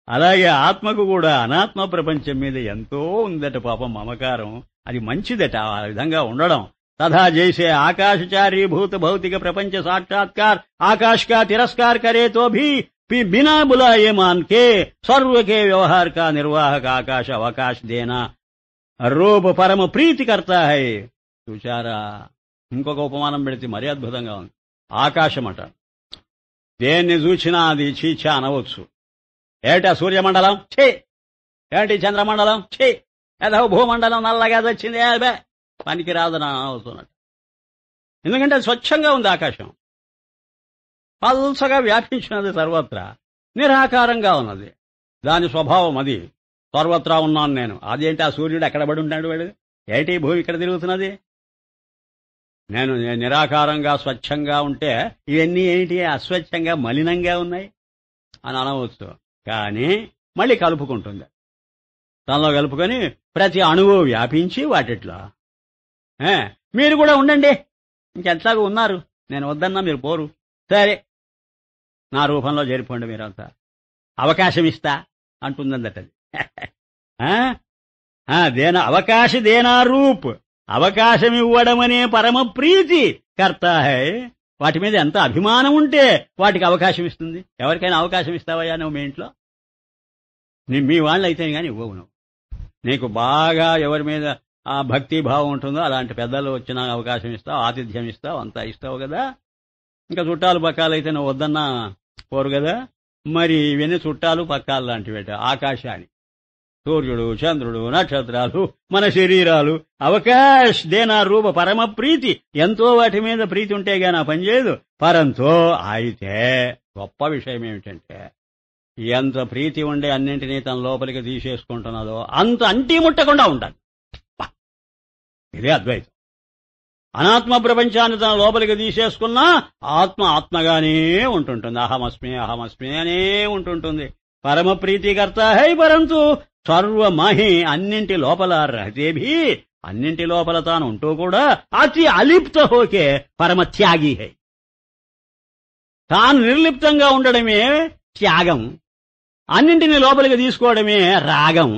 అలాగే ఆత్మకు కూడా అనాత్మ ప్రపంచం మీద ఎంతో ఉందట పాపం మమకారం. అది మంచిదట ఆ విధంగా ఉండడం. తథా జైసే ఆకాశచారీ భూత భౌతిక ప్రపంచ సాక్షాత్कार आकाश का तिरस्कार करे तो भी बिना बुलाए मान के सर्व के व्यवहार का निर्वाहक आकाश अवकाश देना रूप परम प्रीति करता है. చూచారా? ఇంకొక ఉపమానం పెడితే మరీ అద్భుతంగా ఉంది. ఆకాశం అట, దేన్ని చూచినా అది చీచా అనవచ్చు. ఏటా సూర్యమండలం ఛీ, ఏంటి చంద్రమండలం ఛీ, ఏదో భూమండలం నల్లగా వచ్చింది బే పనికి రాదని అవుతున్నట్టు. ఎందుకంటే అది స్వచ్ఛంగా ఉంది. ఆకాశం పల్సగా వ్యాపించినది, సర్వత్రా నిరాకారంగా ఉన్నది. దాని స్వభావం అది. సర్వత్రా ఉన్నాను నేను. అదేంటి ఆ సూర్యుడు ఎక్కడ పడి ఉంటాడు? వాడు ఏంటి భూమి ఇక్కడ తిరుగుతున్నది? నేను నిరాకారంగా స్వచ్ఛంగా ఉంటే ఇవన్నీ ఏంటి అస్వచ్ఛంగా మలినంగా ఉన్నాయి అని అనవచ్చు. కానీ మళ్ళీ కలుపుకుంటుంది. తనలో కలుపుకొని ప్రతి అణువు వ్యాపించి వాటిట్లో మీరు కూడా ఉండండి, ఇంకెట్లాగూ ఉన్నారు, నేను వద్దన్నా మీరు పోరు, సరే నా రూపంలో చేరిపోండి మీరంతా, అవకాశం ఇస్తా అంటుందందటది. అవకాశ దేనా రూప్, అవకాశం ఇవ్వడమనే పరమ ప్రీతి కర్త హై. వాటి మీద ఎంత అభిమానం ఉంటే వాటికి అవకాశం ఇస్తుంది. ఎవరికైనా అవకాశం ఇస్తావయ్యా నువ్వు మీ ఇంట్లో? మీ వాళ్ళు అయితే కానీ ఇవ్వవు. నువ్వు నీకు బాగా ఎవరి మీద ఆ భక్తి భావం ఉంటుందో అలాంటి పెద్దలు వచ్చిన అవకాశం ఇస్తావు, ఆతిథ్యం ఇస్తావు, అంతా ఇస్తావు కదా. ఇంకా చుట్టాలు పక్కాలు అయితే నువ్వు వద్దన్నా పోరు కదా. మరి ఇవన్నీ చుట్టాలు పక్కాలు లాంటివి. ఆకాశాన్ని, సూర్యుడు, చంద్రుడు, నక్షత్రాలు, మన శరీరాలు, అవకాశ దేనా రూప పరమ ప్రీతి, ఎంతో వాటి మీద ప్రీతి ఉంటే గాని ఆ పని చేయదు. పరంతో అయితే గొప్ప విషయం ఏమిటంటే ఎంత ప్రీతి ఉండే అన్నింటినీ తన లోపలికి తీసేసుకుంటున్నదో అంత అంటీ ముట్టకుండా ఉండాలి. ఇదే అద్వైతం. అనాత్మ ప్రపంచాన్ని తన లోపలికి తీసేసుకున్నా ఆత్మ ఆత్మగానే ఉంటుంటుంది. అహమస్మి అహమస్మి అనే ఉంటుంటుంది. పరమ ప్రీతికర్త హై పరంతు సర్వమహి, అన్నింటి లోపల రహతేభి, అన్నింటి లోపల తాను ఉంటూ కూడా అతి అలిప్త హోకే పరమ త్యాగి హై. తాను నిర్లిప్తంగా ఉండడమే త్యాగం, అన్నింటినీ లోపలికి తీసుకోవడమే రాగం.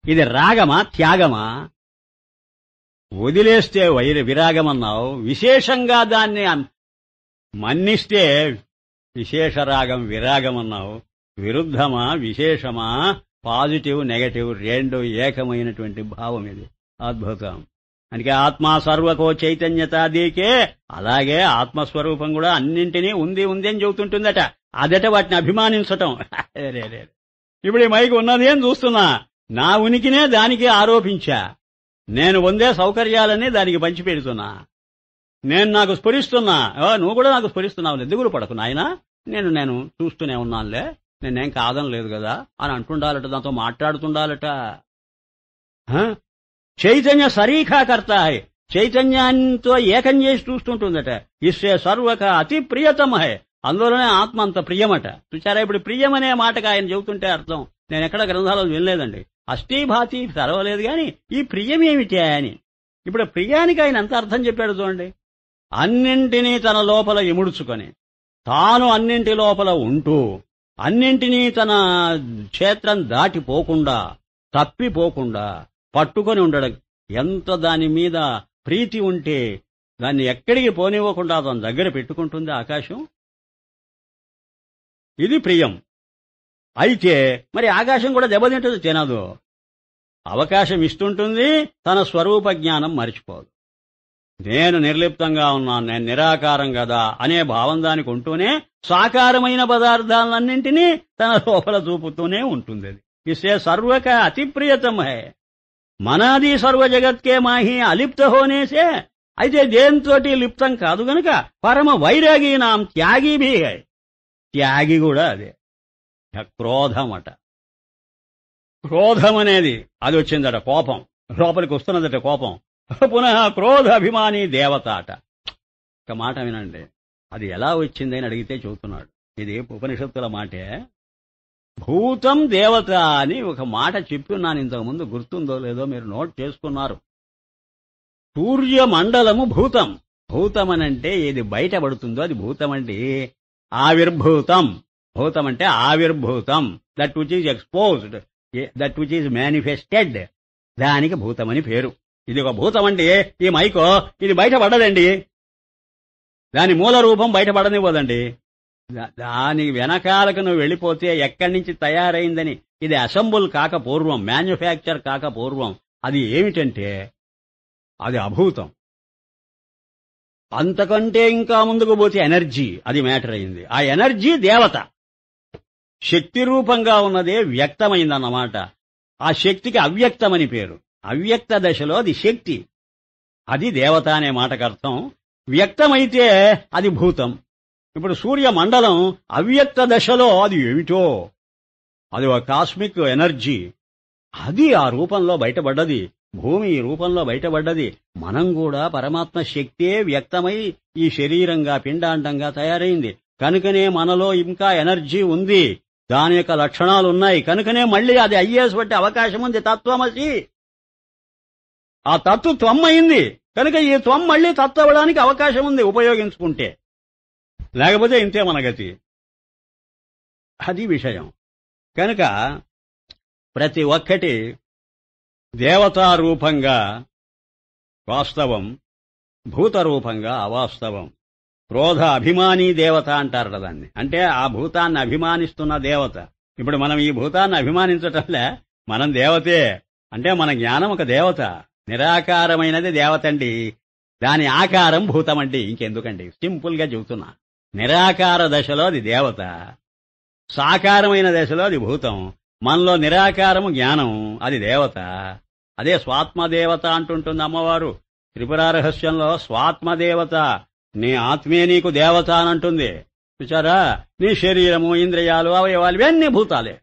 ఇది రాగమా త్యాగమా? వదిలేస్తే విరాగమన్నావు, విశేషంగా దాన్ని మన్నిస్తే విశేష రాగం విరాగమన్నావు. విరుద్ధమా విశేషమా? పాజిటివ్ నెగటివ్ రెండు ఏకమైనటువంటి భావం ఇది. అద్భుతం. అందుకే ఆత్మా సర్వకో చైతన్యతాదీకే, అలాగే ఆత్మస్వరూపం కూడా అన్నింటినీ ఉంది ఉంది అని చెబుతుంటుందట. అదట వాటిని అభిమానించటం. ఇప్పుడు ఈ మైకు ఉన్నది అని చూస్తున్నా, నా ఉనికినే దానికి ఆరోపించా. నేను పొందే సౌకర్యాలన్నీ దానికి పంచిపెడుతున్నా. నేను నాకు స్ఫురిస్తున్నా, నువ్వు కూడా నాకు స్ఫురిస్తున్నావు, దిగులు పడకు నాయనా, నేను చూస్తూనే ఉన్నానులే, నేనేం కాదనలేదు కదా అని అంటుండాలట, దాంతో మాట్లాడుతుండాలట. చైతన్య సరీఖాకర్త, చైతన్యంతో ఏకం చేసి చూస్తుంటుందట. ఇస్సే సర్వక అతి ప్రియతమహే, అందులోనే ఆత్మ అంత ప్రియమట. చూచారా, ఇప్పుడు ప్రియం అనే మాటకు ఆయన చెబుతుంటే అర్థం నేను ఎక్కడ గ్రంథాలలో వినలేదండి. అష్టీభాతి తెరవలేదు గాని ఈ ప్రియం ఏమిటి అని. ఇప్పుడు ప్రియానికి ఆయన ఎంత అర్థం చెప్పాడు చూడండి. అన్నింటినీ తన లోపల ఇముడుచుకొని తాను అన్నింటి లోపల ఉంటూ అన్నింటినీ తన క్షేత్రం దాటిపోకుండా తప్పిపోకుండా పట్టుకొని ఉండడం. ఎంత దాని మీద ప్రీతి ఉంటే దాన్ని ఎక్కడికి పోనివ్వకుండా తన దగ్గర పెట్టుకుంటుంది ఆకాశం. ఇది ప్రియం. అయితే మరి ఆకాశం కూడా దెబ్బతింటుంది, తినదు. అవకాశం ఇస్తుంటుంది, తన స్వరూప జ్ఞానం మరిచిపోదు. నేను నిర్లిప్తంగా ఉన్నాను, నేను నిరాకారం కదా అనే భావం దానికి ఉంటూనే సాకారమైన పదార్థాలన్నింటినీ తన లోపల చూపుతూనే ఉంటుంది. అది ఇసే సర్వక అతి ప్రియతం హై, మనాది సర్వ జగత్కే మాహి అలిప్త హోనేసే. అయితే దేంతోటి లిప్తం కాదు గనుక పరమ వైరాగీనాం త్యాగి భీ హై. త్యాగి కూడా అదే. క్రోధం అట. క్రోధం అనేది అది వచ్చిందట, కోపం లోపలికి వస్తున్నదట కోపం. పునః క్రోధ అభిమాని దేవత అట. ఒక మాట వినండి, అది ఎలా వచ్చిందని అడిగితే చెబుతున్నాడు. ఇది ఉపనిషత్తుల మాటే. భూతం దేవత అని ఒక మాట చెప్పి ఉన్నాను ఇంతకుముందు, గుర్తుందో లేదో మీరు నోట్ చేసుకున్నారు. సూర్యమండలము భూతం. భూతం అనంటే ఏది బయటపడుతుందో అది భూతం. అంటే ఆవిర్భూతం. భూతం అంటే ఆవిర్భూతం, that which is exposed, that which is manifested, దానికి భూతమని పేరు. ఇది ఒక భూతం అంటే ఈ మైకో ఇది బయటపడదండి, దాని మూల రూపం బయటపడనివ్వదండి. దానికి వెనకాలకు నువ్వు వెళ్ళిపోతే ఎక్కడి నుంచి తయారైందని, ఇది అసెంబుల్ కాకపూర్వం, మ్యానుఫ్యాక్చర్ కాకపూర్వం అది ఏమిటంటే అది అభూతం. అంతకంటే ఇంకా ముందుకు పోతే ఎనర్జీ, అది మ్యాటర్ అయింది. ఆ ఎనర్జీ దేవత, శక్తి రూపంగా ఉన్నదే వ్యక్తమైందన్నమాట. ఆ శక్తికి అవ్యక్తమని పేరు. అవ్యక్త దశలో అది శక్తి, అది దేవత అనే మాటకు అర్థం. వ్యక్తమైతే అది భూతం. ఇప్పుడు సూర్యమండలం అవ్యక్త దశలో అది ఏమిటో, అది ఒక కాస్మిక్ ఎనర్జీ, అది ఆ రూపంలో బయటపడ్డది. భూమి ఈ రూపంలో బయటపడ్డది. మనం కూడా పరమాత్మ శక్తే వ్యక్తమై ఈ శరీరంగా పిండాండంగా తయారైంది. కనుకనే మనలో ఇంకా ఎనర్జీ ఉంది, దాని యొక్క లక్షణాలున్నాయి. కనుకనే మళ్ళీ అది అయ్యేటువంటి అవకాశం ఉంది. తత్వమసి, ఆ తత్తు త్వం అయింది. కనుక ఈ త్వం మళ్ళీ తత్తు అవ్వడానికి అవకాశం ఉంది ఉపయోగించుకుంటే. లేకపోతే ఇంతే మన గతి. అది విషయం. కనుక ప్రతి ఒక్కటి దేవతారూపంగా వాస్తవం, భూతరూపంగా అవాస్తవం. క్రోధ అభిమానీ దేవత అంటారు దాన్ని. అంటే ఆ భూతాన్ని అభిమానిస్తున్న దేవత. ఇప్పుడు మనం ఈ భూతాన్ని అభిమానించటంలే, మనం దేవతే. అంటే మన జ్ఞానం ఒక దేవత. నిరాకారమైనది దేవతండి, దాని ఆకారం భూతమండి. ఇంకెందుకండి, సింపుల్ గా చెబుతున్నా. నిరాకార దశలో అది దేవత, సాకారమైన దశలో అది భూతం. మనలో నిరాకారము జ్ఞానం, అది దేవత. అదే స్వాత్మదేవత అంటుంటుంది అమ్మవారు త్రిపురారహస్యంలో. స్వాత్మదేవత, నీ ఆత్మే నీకు దేవత అని అంటుంది. చూచారా, నీ శరీరము, ఇంద్రియాలు, అవయవాలు ఇవన్నీ భూతాలే.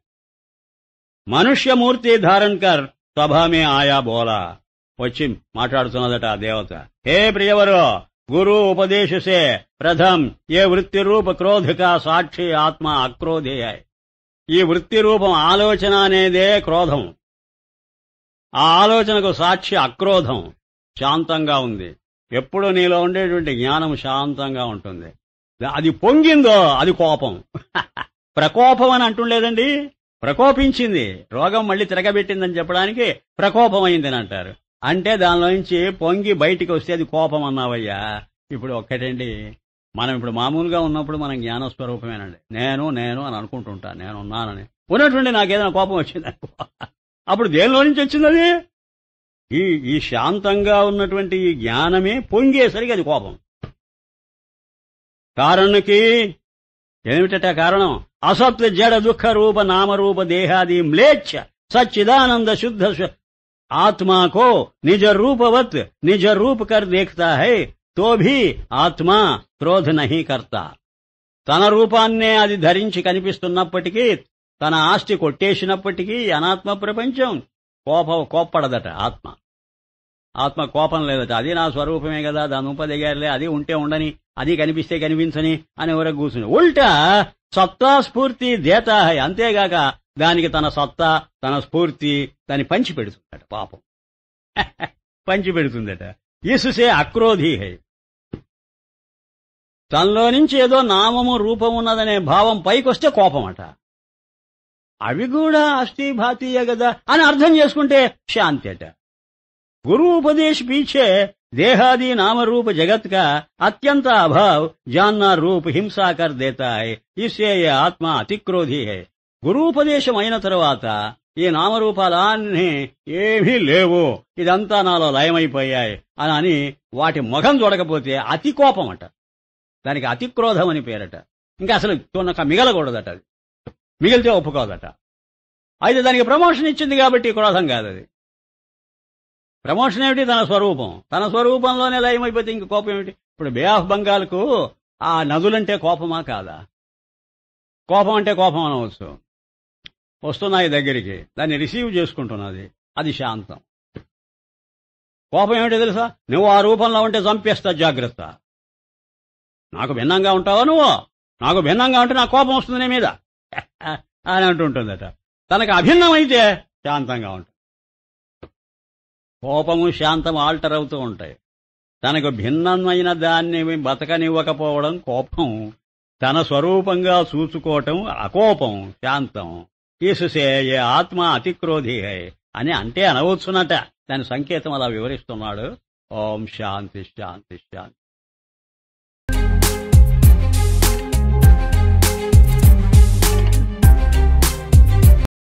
మనుష్యమూర్తి ధారణకర్ స్వభామే ఆయా బోలా వచ్చి మాట్లాడుతున్నదట ఆ దేవత. హే ప్రియవరో, గురు ఉపదేశసే ప్రథం ఏ వృత్తి రూప క్రోధిక సాక్షి ఆత్మ అక్రోధేయ. ఈ వృత్తి రూపం ఆలోచన అనేదే క్రోధం. ఆ ఆలోచనకు సాక్షి అక్రోధం, శాంతంగా ఉంది. ఎప్పుడు నీలో ఉండేటువంటి జ్ఞానం శాంతంగా ఉంటుంది. అది పొంగిందో అది కోపం. ప్రకోపం అని అంటుండేదండి, ప్రకోపించింది. రోగం మళ్ళీ తిరగబెట్టిందని చెప్పడానికి ప్రకోపం అయిందని అంటారు. అంటే దానిలో నుంచి పొంగి బయటికి వస్తే అది కోపం అన్నావయ్యా. ఇప్పుడు ఒక్కటండి, మనం ఇప్పుడు మామూలుగా ఉన్నప్పుడు మనం జ్ఞానస్వరూపమేనండి. నేను నేను అని అనుకుంటుంటాను, నేను ఉన్నానని. ఉన్నటువంటి నాకేదైనా కోపం వచ్చింది అప్పుడు దేనిలో నుంచి వచ్చింది అది? ఈ శాంతంగా ఉన్నటువంటి ఈ జ్ఞానమే పొంగేసరికి అది కోపం. కారణకి ఏమిటట కారణం? అసత్ జడ దుఃఖ రూప నామరూప దేహాది మ్లేచ్ఛ సచ్చిదానంద శుద్ధ आत्मा को निज रूपवत निज रूप कर देखता है तो भी ఆత్మా క్రోధ నహి కర్తా. తన రూపాన్నే అది ధరించి కనిపిస్తున్నప్పటికీ, తన ఆస్తి కొట్టేసినప్పటికీ అనాత్మ ప్రపంచం కోప్పడదట. ఆత్మ కోపం లేదట. అది నా స్వరూపమే కదా, దాని ఉపదిగారులే, అది ఉంటే ఉండని, అది కనిపిస్తే కనిపించని అని ఎవరికి కూర్చుని ఉల్టా సత్తా స్ఫూర్తి దేతా హై. అంతేగాక దానికి తన సత్తా, తన స్ఫూర్తి దాన్ని పంచి పెడుతుందట. పాపం పంచి పెడుతుందట. ఇసుసే అక్రోధీ హై. తనలో నుంచి ఏదో నామము రూపం ఉన్నదనే భావం పైకొస్తే కోపం అట. అవి కూడా అస్థి భాతీయ కదా అని అర్థం చేసుకుంటే శాంతి అట. గురు ఉపదేశ పీछे देहादि नाम रूप जगत का अत्यंत अभाव जानना रूप हिंसा कर देता है. इससे ये आत्मा अतिक्रोधी है. గురూపదేశం అయిన తరువాత ఈ నామరూపాలన్నీ ఏమీ లేవు, ఇదంతా నాలో లయమైపోయాయి అని వాటి ముఖం చూడకపోతే అతి కోపం అట. దానికి అతిక్రోధం అని పేరట. ఇంకా అసలు మిగలకూడదట. అది మిగిలితే ఒప్పుకోదట. అయితే దానికి ప్రమోషన్ ఇచ్చింది కాబట్టి క్రోధం కాదు అది. ప్రమోషన్ ఏమిటి? తన స్వరూపం. తన స్వరూపంలోనే లయమైపోతే ఇంక కోపం ఏమిటి? ఇప్పుడు బే ఆఫ్ బెంగాల్కు ఆ నదులంటే కోపమా కాదా? కోపం అంటే కోపం అనవచ్చు. వస్తున్నాయి దగ్గరికి, దాన్ని రిసీవ్ చేసుకుంటున్నది, అది శాంతం. కోపం ఏమిటో తెలుసా? నువ్వు ఆ రూపంలో ఉంటే చంపేస్తా, జాగ్రత్త. నాకు భిన్నంగా ఉంటావా నువ్వు? నాకు భిన్నంగా ఉంటే నాకు కోపం వస్తుంది నీ మీద అని అంటుంటుందట. తనకు అభిన్నం అయితే శాంతంగా ఉంటుంది. కోపము శాంతం ఆల్టర్ అవుతూ ఉంటాయి. తనకు భిన్నమైన దాన్ని బతకనివ్వకపోవడం కోపం, తన స్వరూపంగా చూసుకోవటం అకోపం, శాంతం. ఈసుసే ఏ ఆత్మ అతిక్రోధి హై అని అంటే అనవచ్చునట. దాని సంకేతం అలా వివరిస్తున్నాడు. ఓం శాంతి శాంతి శాంతి.